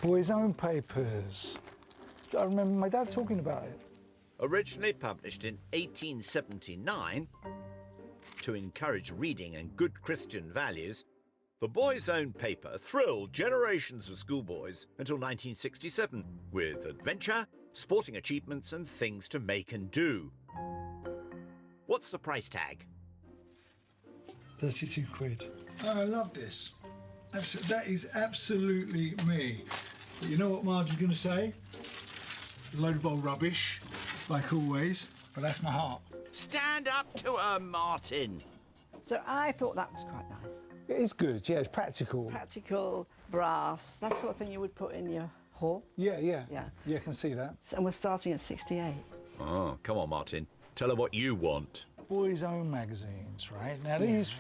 Speaker 4: Boys' Own Papers. I remember my dad talking about it.
Speaker 1: Originally published in 1879, to encourage reading and good Christian values, the Boys' Own Paper thrilled generations of schoolboys until 1967 with adventure, sporting achievements and things to make and do. What's the price tag?
Speaker 4: 32 quid. Oh, I love this. That is absolutely me. But you know what Margie's going to say? A load of old rubbish, like always. But that's my heart.
Speaker 1: Stand up to her, Martin.
Speaker 12: So I thought that was quite nice.
Speaker 4: It is good, yeah, it's practical.
Speaker 12: Practical, brass, that sort of thing you would put in your hall.
Speaker 4: Yeah. Yeah, I can see that.
Speaker 12: And we're starting at 68.
Speaker 1: Oh, come on, Martin. Tell her what you want.
Speaker 4: Boys' Own magazines, right? Now these,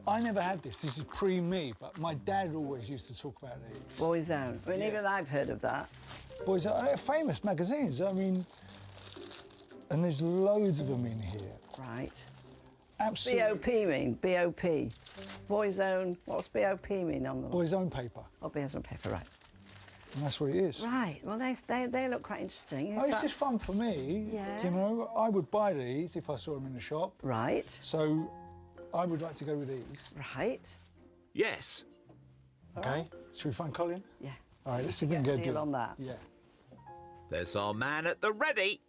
Speaker 4: I never had this. This is pre-me, but my dad always used to talk about these.
Speaker 12: Boys' Own. I mean, even I've heard of that.
Speaker 4: Boys' Own, they're famous magazines. I mean, and there's loads of them in here.
Speaker 12: Right.
Speaker 4: Absolutely.
Speaker 12: BOP mean? BOP. Boys' Own. What's BOP mean on them?
Speaker 4: Boys' Own Paper.
Speaker 12: Oh, Boys' Own Paper, right.
Speaker 4: And that's what it is.
Speaker 12: Right, well, they look quite interesting.
Speaker 4: Oh, it's just fun for me.
Speaker 12: Yeah.
Speaker 4: You know, I would buy these if I saw them in the shop.
Speaker 12: Right.
Speaker 4: So I would like to go with these.
Speaker 12: Right.
Speaker 1: Yes.
Speaker 4: Okay. Should we find Colin?
Speaker 12: Yeah.
Speaker 4: All right, let's see if we can get a
Speaker 12: Deal
Speaker 4: deal
Speaker 12: on that.
Speaker 4: Yeah.
Speaker 1: There's our man at the ready.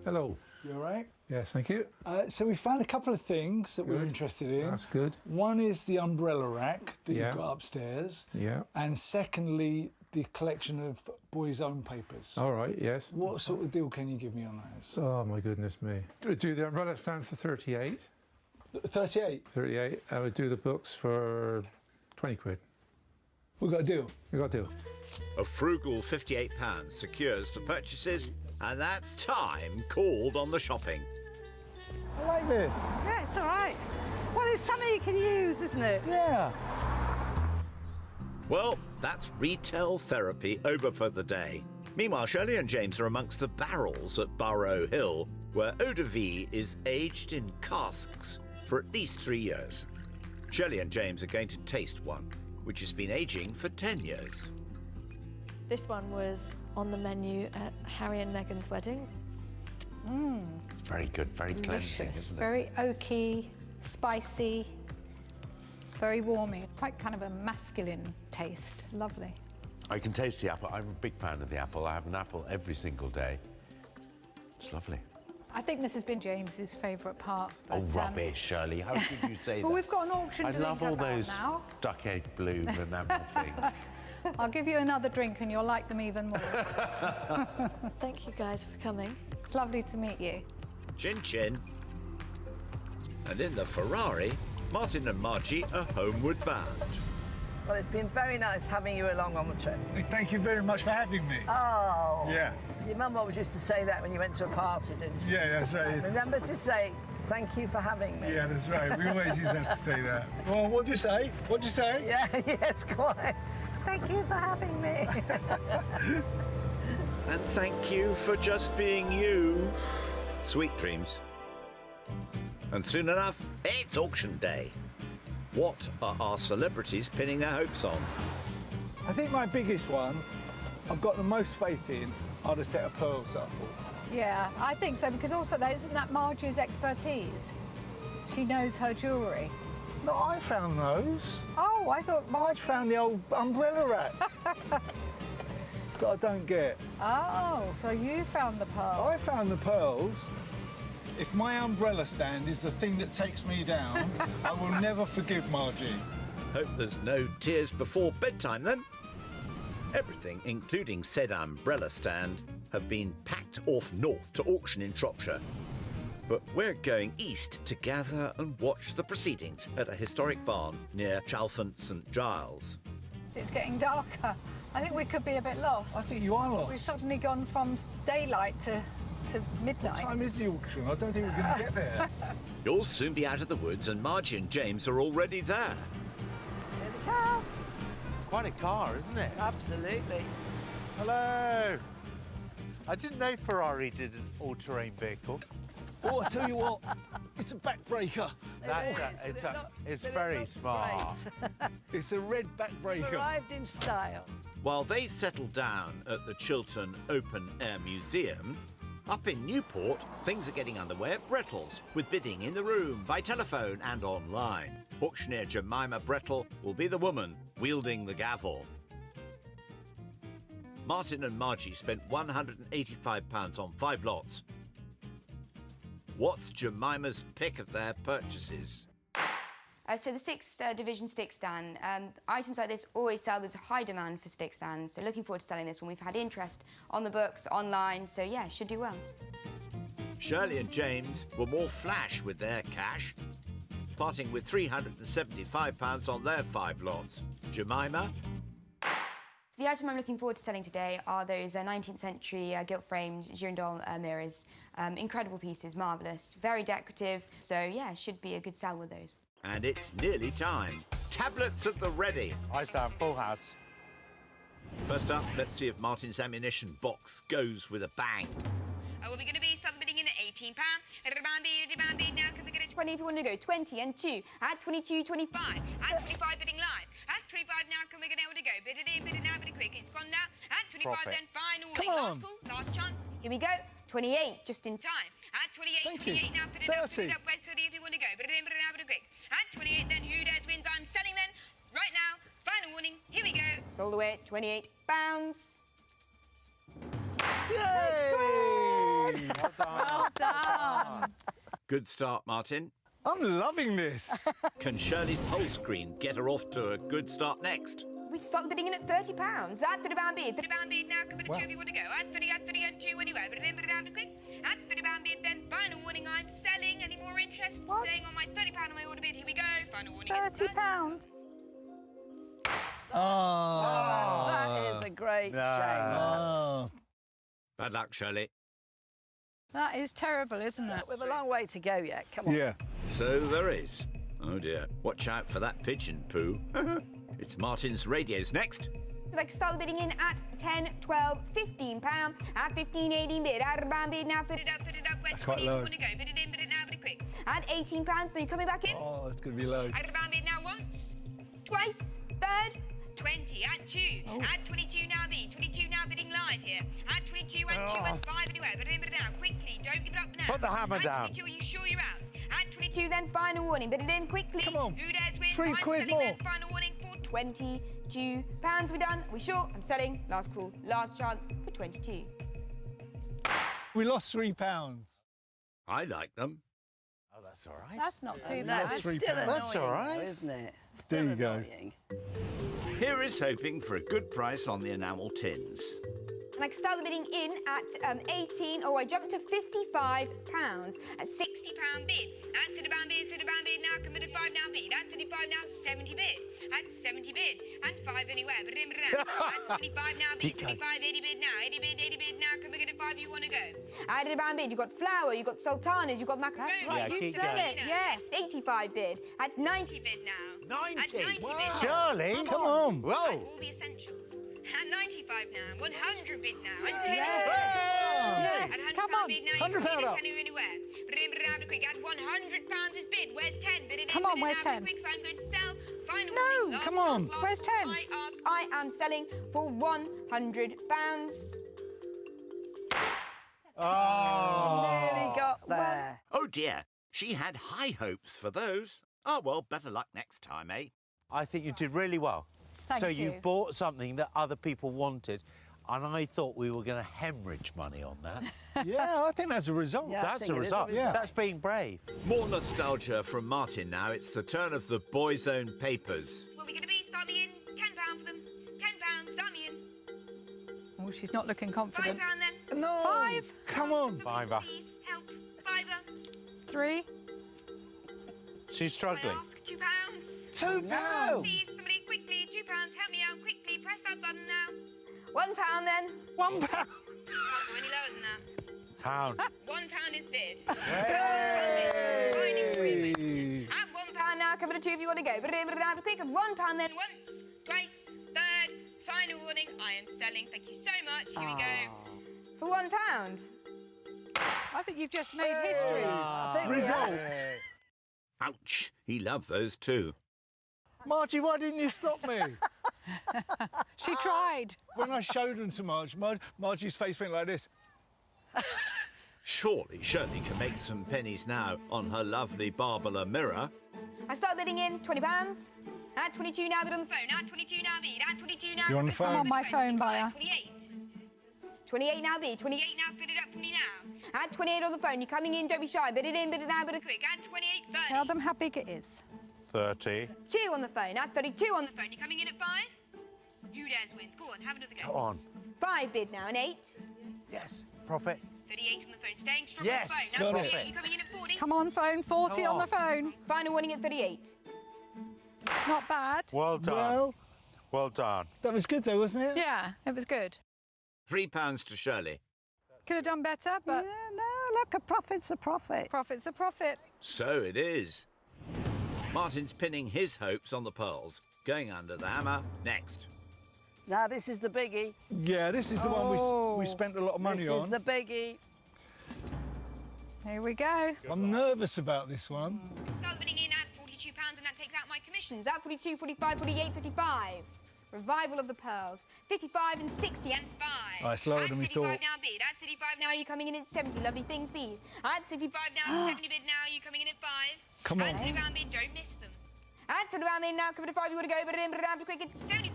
Speaker 14: Hello.
Speaker 4: You all right?
Speaker 14: Yes, thank you.
Speaker 4: So we found a couple of things that we're
Speaker 14: Good.
Speaker 4: interested in.
Speaker 14: That's good.
Speaker 4: One is the umbrella rack that
Speaker 14: Yeah.
Speaker 4: you've got upstairs.
Speaker 14: Yeah.
Speaker 4: And secondly, the collection of boys' own papers.
Speaker 14: All right, yes.
Speaker 4: What sort of deal can you give me on those?
Speaker 14: Oh, my goodness me. Do the umbrella stand for 38?
Speaker 4: 38?
Speaker 14: 38. I would do the books for 20 quid.
Speaker 4: We've got a deal.
Speaker 14: We got a deal.
Speaker 1: A frugal £58 secures the purchases, and that's time called on the shopping.
Speaker 4: I like this.
Speaker 12: Yeah, it's all right. Well, it's something you can use, isn't it?
Speaker 4: Yeah.
Speaker 1: Well, that's retail therapy over for the day. Meanwhile, Shirley and James are amongst the barrels at Barrow Hill, where eau de vie is aged in casks for at least 3 years. Shirley and James are going to taste one, which has been aging for 10 years.
Speaker 13: This one was on the menu at Harry and Meghan's wedding.
Speaker 2: It's very good, very cleansing,
Speaker 6: Delicious.
Speaker 2: isn't it?
Speaker 6: Very oaky, spicy, very warming. Quite kind of a masculine taste. Lovely.
Speaker 2: I can taste the apple. I'm a big fan of the apple. I have an apple every single day. It's lovely.
Speaker 6: I think this has been James's favourite part.
Speaker 2: Oh,
Speaker 6: but,
Speaker 2: rubbish, Shirley. How could you say
Speaker 6: Well,
Speaker 2: that?
Speaker 6: we've got an auction
Speaker 2: I
Speaker 6: to
Speaker 2: love
Speaker 6: think
Speaker 2: all
Speaker 6: about
Speaker 2: those
Speaker 6: now.
Speaker 2: duck egg blue enamel things.
Speaker 6: I'll give you another drink and you'll like them even more.
Speaker 13: Thank you guys for coming.
Speaker 6: It's lovely to meet you.
Speaker 1: Chin chin. And in the Ferrari, Martin and Margie are homeward bound.
Speaker 3: Well, it's been very nice having you along on the trip.
Speaker 4: Thank you very much for having me.
Speaker 3: Oh.
Speaker 4: Yeah.
Speaker 3: Your mum always used to say that when you went to a party, didn't you?
Speaker 4: Yeah, that's right.
Speaker 3: Remember to say, thank you for having me.
Speaker 4: Yeah, that's right. We always used to have to say that. Well, what'd you say? What'd you say?
Speaker 3: Yeah, yes, quite. Thank you for having me.
Speaker 1: And thank you for just being you. Sweet dreams. And soon enough, it's auction day. What are our celebrities pinning their hopes on?
Speaker 4: I think my biggest one, I've got the most faith in, are the set of pearls that I thought.
Speaker 6: Yeah, I think so, because also isn't that Margie's expertise? She knows her jewellery.
Speaker 4: No, I found those.
Speaker 6: Oh, I thought
Speaker 4: I found the old umbrella rack that I don't get.
Speaker 6: Oh, so you found the pearl.
Speaker 4: I found the pearls. If my umbrella stand is the thing that takes me down, I will never forgive Margie.
Speaker 1: Hope there's no tears before bedtime then. Everything, including said umbrella stand, have been packed off north to auction in Shropshire. But we're going east to gather and watch the proceedings at a historic barn near Chalfont St Giles.
Speaker 6: It's getting darker. I think we could be a bit lost.
Speaker 4: I think you are lost.
Speaker 6: We've suddenly gone from daylight to midnight.
Speaker 4: What time is the auction? I don't think we're going to get there.
Speaker 1: You'll soon be out of the woods and Margie and James are already there.
Speaker 6: Here we come.
Speaker 9: Quite a car, isn't it?
Speaker 3: Absolutely.
Speaker 9: Hello. I didn't know Ferrari did an all-terrain vehicle.
Speaker 4: Oh, I tell you what, it's a backbreaker.
Speaker 9: It's very smart.
Speaker 4: It's a red backbreaker.
Speaker 3: Arrived in style.
Speaker 1: While they settle down at the Chiltern Open Air Museum, up in Newport, things are getting underway at Brettles, with bidding in the room, by telephone and online. Auctioneer Jemima Brettle will be the woman wielding the gavel. Martin and Margie spent £185 on 5 lots. What's Jemima's pick of their purchases?
Speaker 15: So the 6th division stick stand, items like this always sell. There's a high demand for stick stands, so looking forward to selling this one. We've had interest on the books, online, so yeah, should do well.
Speaker 1: Shirley and James were more flash with their cash, parting with £375 on their 5 lots. Jemima?
Speaker 15: So the item I'm looking forward to selling today are those 19th century gilt-framed girandole mirrors. Incredible pieces, marvellous, very decorative, so yeah, should be a good sell with those.
Speaker 1: And it's nearly time. Tablets at the ready.
Speaker 9: I sound full house.
Speaker 1: First up, let's see if Martin's ammunition box goes with a bang.
Speaker 15: Oh, we're going to be bidding in at £18. Now can we get a 20 if you want to go? 20 and 2 at 22.25. At 25 bidding live. At 25 now can we get able to go? Bid it in, bid it now, bid it quick. It's gone now. At 25
Speaker 2: Profit.
Speaker 15: then, final
Speaker 4: Come
Speaker 15: warning.
Speaker 4: on.
Speaker 15: Last call, last chance. Here we go. 28, just in time. At 28,
Speaker 4: Thank you.
Speaker 15: 28 now, put it up,
Speaker 4: 30.
Speaker 15: West 30 if you want to go. Put it in, quick. At 28 then, who dares wins? I'm selling then. Right now, final warning. Here we go. Sold away at 28 pounds.
Speaker 2: Yay! Well done.
Speaker 6: Well done.
Speaker 1: Good start, Martin.
Speaker 4: I'm loving this.
Speaker 1: Can Shirley's poll screen get her off to a good start next?
Speaker 15: We start bidding in at £30. At £30 bid. £30 bid now. Come to two if you want to go. At 30 and 2 anyway. Put it in, quick. At £30 bid then. Final warning. I'm selling. Any more interest? Staying on my £30 on my order bid. Here we go. Final warning.
Speaker 6: £30.
Speaker 4: Oh.
Speaker 3: That is a great shame.
Speaker 4: Oh.
Speaker 1: Bad luck, Shirley.
Speaker 6: That is terrible, isn't it?
Speaker 3: We've a long way to go yet. Come on.
Speaker 4: Yeah.
Speaker 1: So there is. Oh dear. Watch out for that pigeon poo. It's Martin's radios next.
Speaker 15: Like start bidding in at 10, 12, £15. At 15, 18 bid. At £30 bid now. Put it up. West 20 if you
Speaker 4: low.
Speaker 15: want to go. Bid it in, bid it now, bid it quick. At £18, then you're coming back in.
Speaker 4: Oh, it's going to be low.
Speaker 15: At £30 bid now once, twice, third, 20 at 2. At 22 now bid. 22 now bidding live here. At 22 and 2 was 5 anyway. Bid it in, bid it now. Quickly, don't give it up now.
Speaker 2: Put the hammer
Speaker 15: at
Speaker 2: down.
Speaker 15: 22, are you sure you're out? At 22 then, final warning. Bid it in quickly.
Speaker 4: Come on.
Speaker 15: Who dares win?
Speaker 4: £3
Speaker 15: I'm selling
Speaker 4: more.
Speaker 15: then, final warning for £22. We're done. We're sure. I'm selling. Last call. Last chance for 22.
Speaker 4: We lost £3.
Speaker 1: I like them.
Speaker 2: Oh, that's all right.
Speaker 6: That's not too
Speaker 3: That's
Speaker 6: bad.
Speaker 4: £3.
Speaker 3: still annoying,
Speaker 2: That's all right.
Speaker 3: though, isn't it?
Speaker 4: There
Speaker 3: Still
Speaker 4: you go.
Speaker 3: annoying.
Speaker 1: Here is hoping for a good price on the enamel tins.
Speaker 15: And I can start the bidding in at 18. Oh, I jumped to £55 at £60 bid. At £60 bid now. Come to 5 now bid. At 75 now, 70 bid. At 70 bid and 5 anywhere. But at 75 now bid. 25, 80 bid now. 80 bid now. Come to 5 you want to go. At £80 bid, you've got flour, you've got sultanas, you've got macaroni.
Speaker 6: That's right,
Speaker 2: Yeah,
Speaker 6: you
Speaker 2: keep
Speaker 6: sell
Speaker 2: going.
Speaker 6: it, yes.
Speaker 15: 85 bid. At 90 bid now.
Speaker 2: 90?
Speaker 15: At 90 bid now.
Speaker 2: Shirley?
Speaker 4: Come on.
Speaker 2: Whoa.
Speaker 15: All the essentials. At 95 now. 100 bid now. And 10
Speaker 6: Yes,
Speaker 15: At £100
Speaker 6: come on.
Speaker 15: bid now, you
Speaker 4: £100
Speaker 15: can bid
Speaker 4: up.
Speaker 15: at 10 anywhere. But in quick. At £100 is bid. Where's 10? Bid it in,
Speaker 6: Come on,
Speaker 15: bid it
Speaker 6: where's
Speaker 15: now,
Speaker 6: 10?
Speaker 15: Quick, so I'm going to sell. Final
Speaker 6: No,
Speaker 15: warning, last
Speaker 4: come on.
Speaker 15: chance, last
Speaker 6: Where's
Speaker 15: call.
Speaker 6: 10?
Speaker 15: I ask. I am selling for £100.
Speaker 2: Oh.
Speaker 3: Nearly got there.
Speaker 1: Oh dear. She had high hopes for those. Oh well, better luck next time, eh?
Speaker 2: I think you did really well.
Speaker 6: Thank
Speaker 2: so
Speaker 6: you.
Speaker 2: bought something that other people wanted, and I thought we were going to hemorrhage money on that.
Speaker 4: Yeah, I think that's a result.
Speaker 3: Yeah. I
Speaker 2: That's
Speaker 3: think
Speaker 2: a
Speaker 3: it is a
Speaker 2: result.
Speaker 4: result.
Speaker 2: That's being brave.
Speaker 1: More nostalgia from Martin now. It's the turn of the boys' own papers.
Speaker 15: What are we going to be? Start me in. £10 for them. £10. Start me in.
Speaker 6: Oh, she's not looking
Speaker 15: £5
Speaker 6: confident.
Speaker 15: then.
Speaker 4: No.
Speaker 6: 5,
Speaker 4: Come on.
Speaker 2: Fiver.
Speaker 15: Please help. £5.
Speaker 6: 3.
Speaker 2: She's struggling.
Speaker 15: I ask £2.
Speaker 4: £2.
Speaker 15: Please, somebody quickly. £2. Help me out quickly. Press that button now. £1 then.
Speaker 4: £1.
Speaker 15: Can't go any lower than that.
Speaker 2: Pound.
Speaker 15: £1 is bid. Binding agreement. At £1 now, cover the 2 if you want to go. But quick, at £1 then once, twice, third, final warning. I am selling. Thank you so much. Here we go. For £1.
Speaker 6: I think you've just made history.
Speaker 3: I think we
Speaker 4: Result.
Speaker 3: have.
Speaker 1: Ouch. He loved those too.
Speaker 4: Margie, why didn't you stop me?
Speaker 6: She tried.
Speaker 4: When I showed them to Marge, Margie's face went like this.
Speaker 1: Surely Shirley can make some pennies now on her lovely Barbara mirror.
Speaker 15: I start bidding in £20. At 22 now, bid on the phone. At 22 now, bid. At 22 now.
Speaker 4: You're on the phone?
Speaker 6: I'm on my phone, buyer.
Speaker 15: 28. 28 now, bid. 28 now, fit it up for me now. At 28 on the phone. You're coming in, don't be shy. Bid it in, bid it now, bid it quick. At 28, 30.
Speaker 6: Tell them how big it is.
Speaker 2: 30.
Speaker 15: 2 on the phone. At 32 on the phone. You're coming in at 5. Who dares wins? Go on, have another go.
Speaker 2: Come on.
Speaker 15: 5 bid now, and 8.
Speaker 2: Yes. Profit.
Speaker 15: 38 on the phone. Staying strong
Speaker 2: Yes,
Speaker 15: on the phone. Now
Speaker 4: got it.
Speaker 15: 48. You're coming in at 40.
Speaker 6: Come on, phone. 40
Speaker 2: Come
Speaker 6: on the
Speaker 2: on.
Speaker 6: phone.
Speaker 15: Final warning at 38.
Speaker 6: Not bad.
Speaker 2: Well done.
Speaker 4: Well,
Speaker 2: Well done.
Speaker 4: that was good though, wasn't it?
Speaker 6: Yeah, it was good.
Speaker 1: £3 to Shirley.
Speaker 6: Could have done better, but
Speaker 3: Yeah, no, look, a profit's a profit.
Speaker 6: profit's a profit.
Speaker 1: So it is. Martin's pinning his hopes on the pearls. Going under the hammer next.
Speaker 3: Now, this is the biggie.
Speaker 4: Yeah, this is the one
Speaker 6: Oh.
Speaker 4: we spent a lot of money
Speaker 3: This
Speaker 4: on.
Speaker 3: is the biggie.
Speaker 6: Here we go.
Speaker 4: I'm nervous about this one.
Speaker 15: Start bidding in at £42, and that takes out my commissions. At 42, 45, 48, 55. Revival of the Pearls. 55 and 60 and 5.
Speaker 4: Oh, it's lower than we
Speaker 15: At 65
Speaker 4: thought.
Speaker 15: now bid. At 65 now, you're coming in at 70. Lovely things, these. At 65 now, 70 bid now, you're coming in at 5.
Speaker 4: Come on.
Speaker 15: At 75 bid, don't miss them. At 75 bid now, coming at 5, you want to go, but in, quick, it's 75.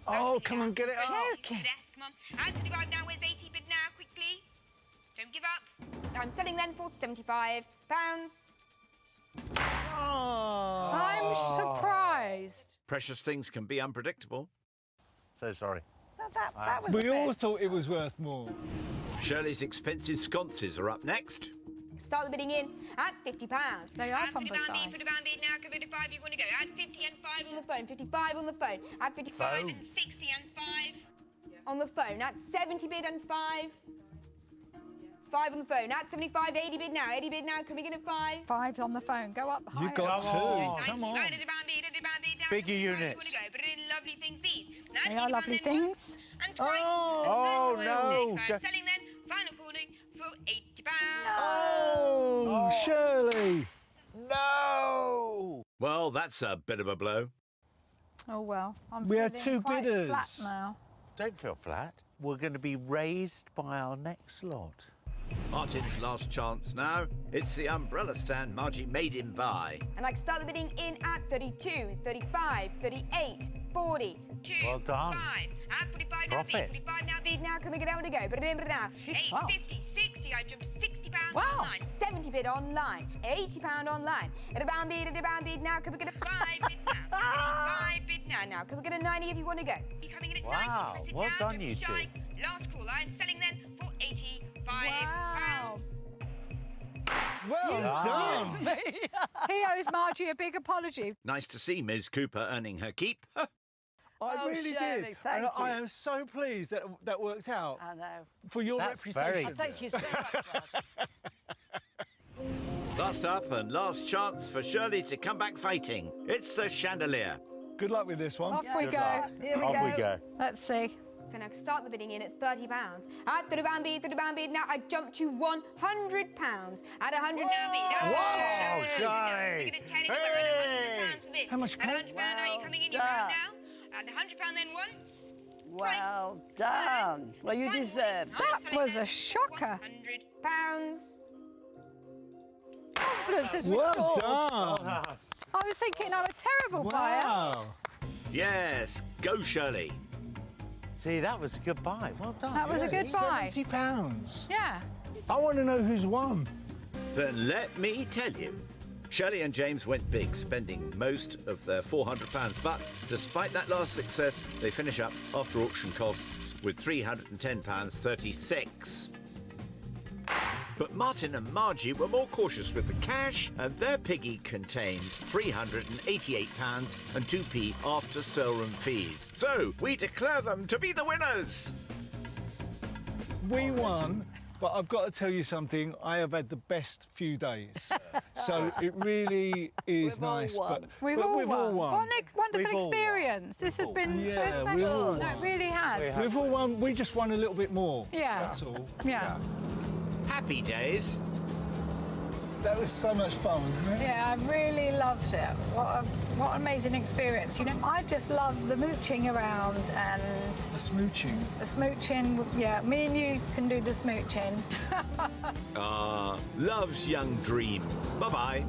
Speaker 4: Oh, come on, get it up.
Speaker 15: Come on. At 75 now, where's 80 bid now, quickly. Don't give up. I'm selling then for £75.
Speaker 6: I'm surprised.
Speaker 1: Precious things can be unpredictable.
Speaker 9: So sorry.
Speaker 6: That was
Speaker 4: We all thought it was worth more.
Speaker 1: Shirley's expensive sconces are up next.
Speaker 15: Start the bidding in at £50.
Speaker 6: They are from
Speaker 15: £50
Speaker 6: Versailles.
Speaker 15: bid, £50 bid now, come at 5, you want to go. At 50 and 5 on the phone, 55 on the phone. At 55 and 60 and 5 on the phone. At 70 bid and 5. 5 on the phone. At 75, 80 bid now. 80 bid now, coming in at 5.
Speaker 6: 5's on the phone. Go up higher.
Speaker 4: You got two. Come on.
Speaker 9: Bigger units.
Speaker 15: But in lovely things, these.
Speaker 6: They are lovely things.
Speaker 15: And twice.
Speaker 9: Oh, no.
Speaker 15: I'm selling then, final calling for £80.
Speaker 4: Oh, Shirley.
Speaker 9: No!
Speaker 1: Well, that's a bit of a blow.
Speaker 6: Oh, well. I'm
Speaker 4: We had
Speaker 6: feeling
Speaker 4: two
Speaker 6: quite
Speaker 4: bidders.
Speaker 6: flat now.
Speaker 9: Don't feel flat. We're going to be raised by our next lot.
Speaker 1: Martin's last chance now. It's the umbrella stand Margie made him buy.
Speaker 15: And I can start the bidding in at 32, 35, 38, 40, 2,
Speaker 9: Well done.
Speaker 15: 5. At 45 now
Speaker 9: Profit.
Speaker 15: bid, 45 now bid now, coming down to go. But remember now,
Speaker 6: She's
Speaker 15: 8,
Speaker 6: fast.
Speaker 15: 50, 60, I jumped £60
Speaker 6: Wow.
Speaker 15: online, 70 bid online, £80 online. At a bound bid now, can we get a 5 bid now? 5 bid now, can we get a 90 if you want to go? You're coming in at
Speaker 9: Wow,
Speaker 15: 90, press it
Speaker 9: well
Speaker 15: down,
Speaker 9: done,
Speaker 15: don't be
Speaker 9: you
Speaker 15: shy.
Speaker 9: two.
Speaker 15: Last call, I'm selling then for £85.
Speaker 6: Wow.
Speaker 4: Well done.
Speaker 6: He owes Margie a big apology.
Speaker 1: Nice to see Ms. Cooper earning her keep.
Speaker 4: I
Speaker 12: Oh,
Speaker 4: really
Speaker 12: Shirley,
Speaker 4: did.
Speaker 12: thank
Speaker 4: And I
Speaker 12: you.
Speaker 4: am so pleased that that worked out
Speaker 12: I know.
Speaker 4: for your
Speaker 9: That's
Speaker 4: reputation.
Speaker 9: very-
Speaker 12: Thank you so much, Rod.
Speaker 1: Last up and last chance for Shirley to come back fighting. It's the chandelier.
Speaker 4: Good luck with this one.
Speaker 6: Off we go.
Speaker 12: Here we
Speaker 9: Off
Speaker 12: go.
Speaker 9: we go.
Speaker 6: Let's see.
Speaker 15: So now I can start the bidding in at £30. At £30 bid, now I jump to £100. At £100 now bid.
Speaker 9: Wow, Shirley.
Speaker 15: Look at 10 anywhere, at £100 for this.
Speaker 4: How much
Speaker 15: At
Speaker 4: paid?
Speaker 15: £100 now, you're coming in, you're round now. At £100 then once.
Speaker 12: Well done. Well, you deserve it.
Speaker 6: That was a shocker.
Speaker 15: £100.
Speaker 6: Confidence is
Speaker 4: Well
Speaker 6: restored.
Speaker 4: done.
Speaker 6: I was thinking I'm a terrible buyer.
Speaker 4: Wow.
Speaker 1: Yes, go Shirley.
Speaker 9: See, that was a good buy. Well done.
Speaker 6: That was a good buy.
Speaker 4: £70.
Speaker 6: Yeah.
Speaker 4: I want to know who's won.
Speaker 1: Then let me tell you. Shirley and James went big, spending most of their £400. But despite that last success, they finish up after auction costs with £310.36. But Martin and Margie were more cautious with the cash, and their piggy contains £388 and 2p after sale room fees. So we declare them to be the winners.
Speaker 4: We won, but I've got to tell you something. I have had the best few days. So it really is
Speaker 12: We've all
Speaker 4: nice.
Speaker 12: won.
Speaker 4: But
Speaker 6: We've
Speaker 4: but
Speaker 6: all
Speaker 4: we've all won.
Speaker 6: What a wonderful
Speaker 9: We've all won.
Speaker 6: experience. This has been
Speaker 4: Yeah,
Speaker 6: so
Speaker 4: we've all
Speaker 6: special. No, it
Speaker 4: won.
Speaker 6: really has.
Speaker 4: We've all won. We just won a little bit more.
Speaker 6: Yeah.
Speaker 4: That's all.
Speaker 6: Yeah.
Speaker 1: Happy days.
Speaker 4: That was so much fun, wasn't it?
Speaker 6: Yeah, I really loved it. What an amazing experience. You know, I just love the mooching around and
Speaker 4: The smooching.
Speaker 6: the smooching. Yeah, me and you can do the smooching.
Speaker 1: Love's young dream. Bye-bye.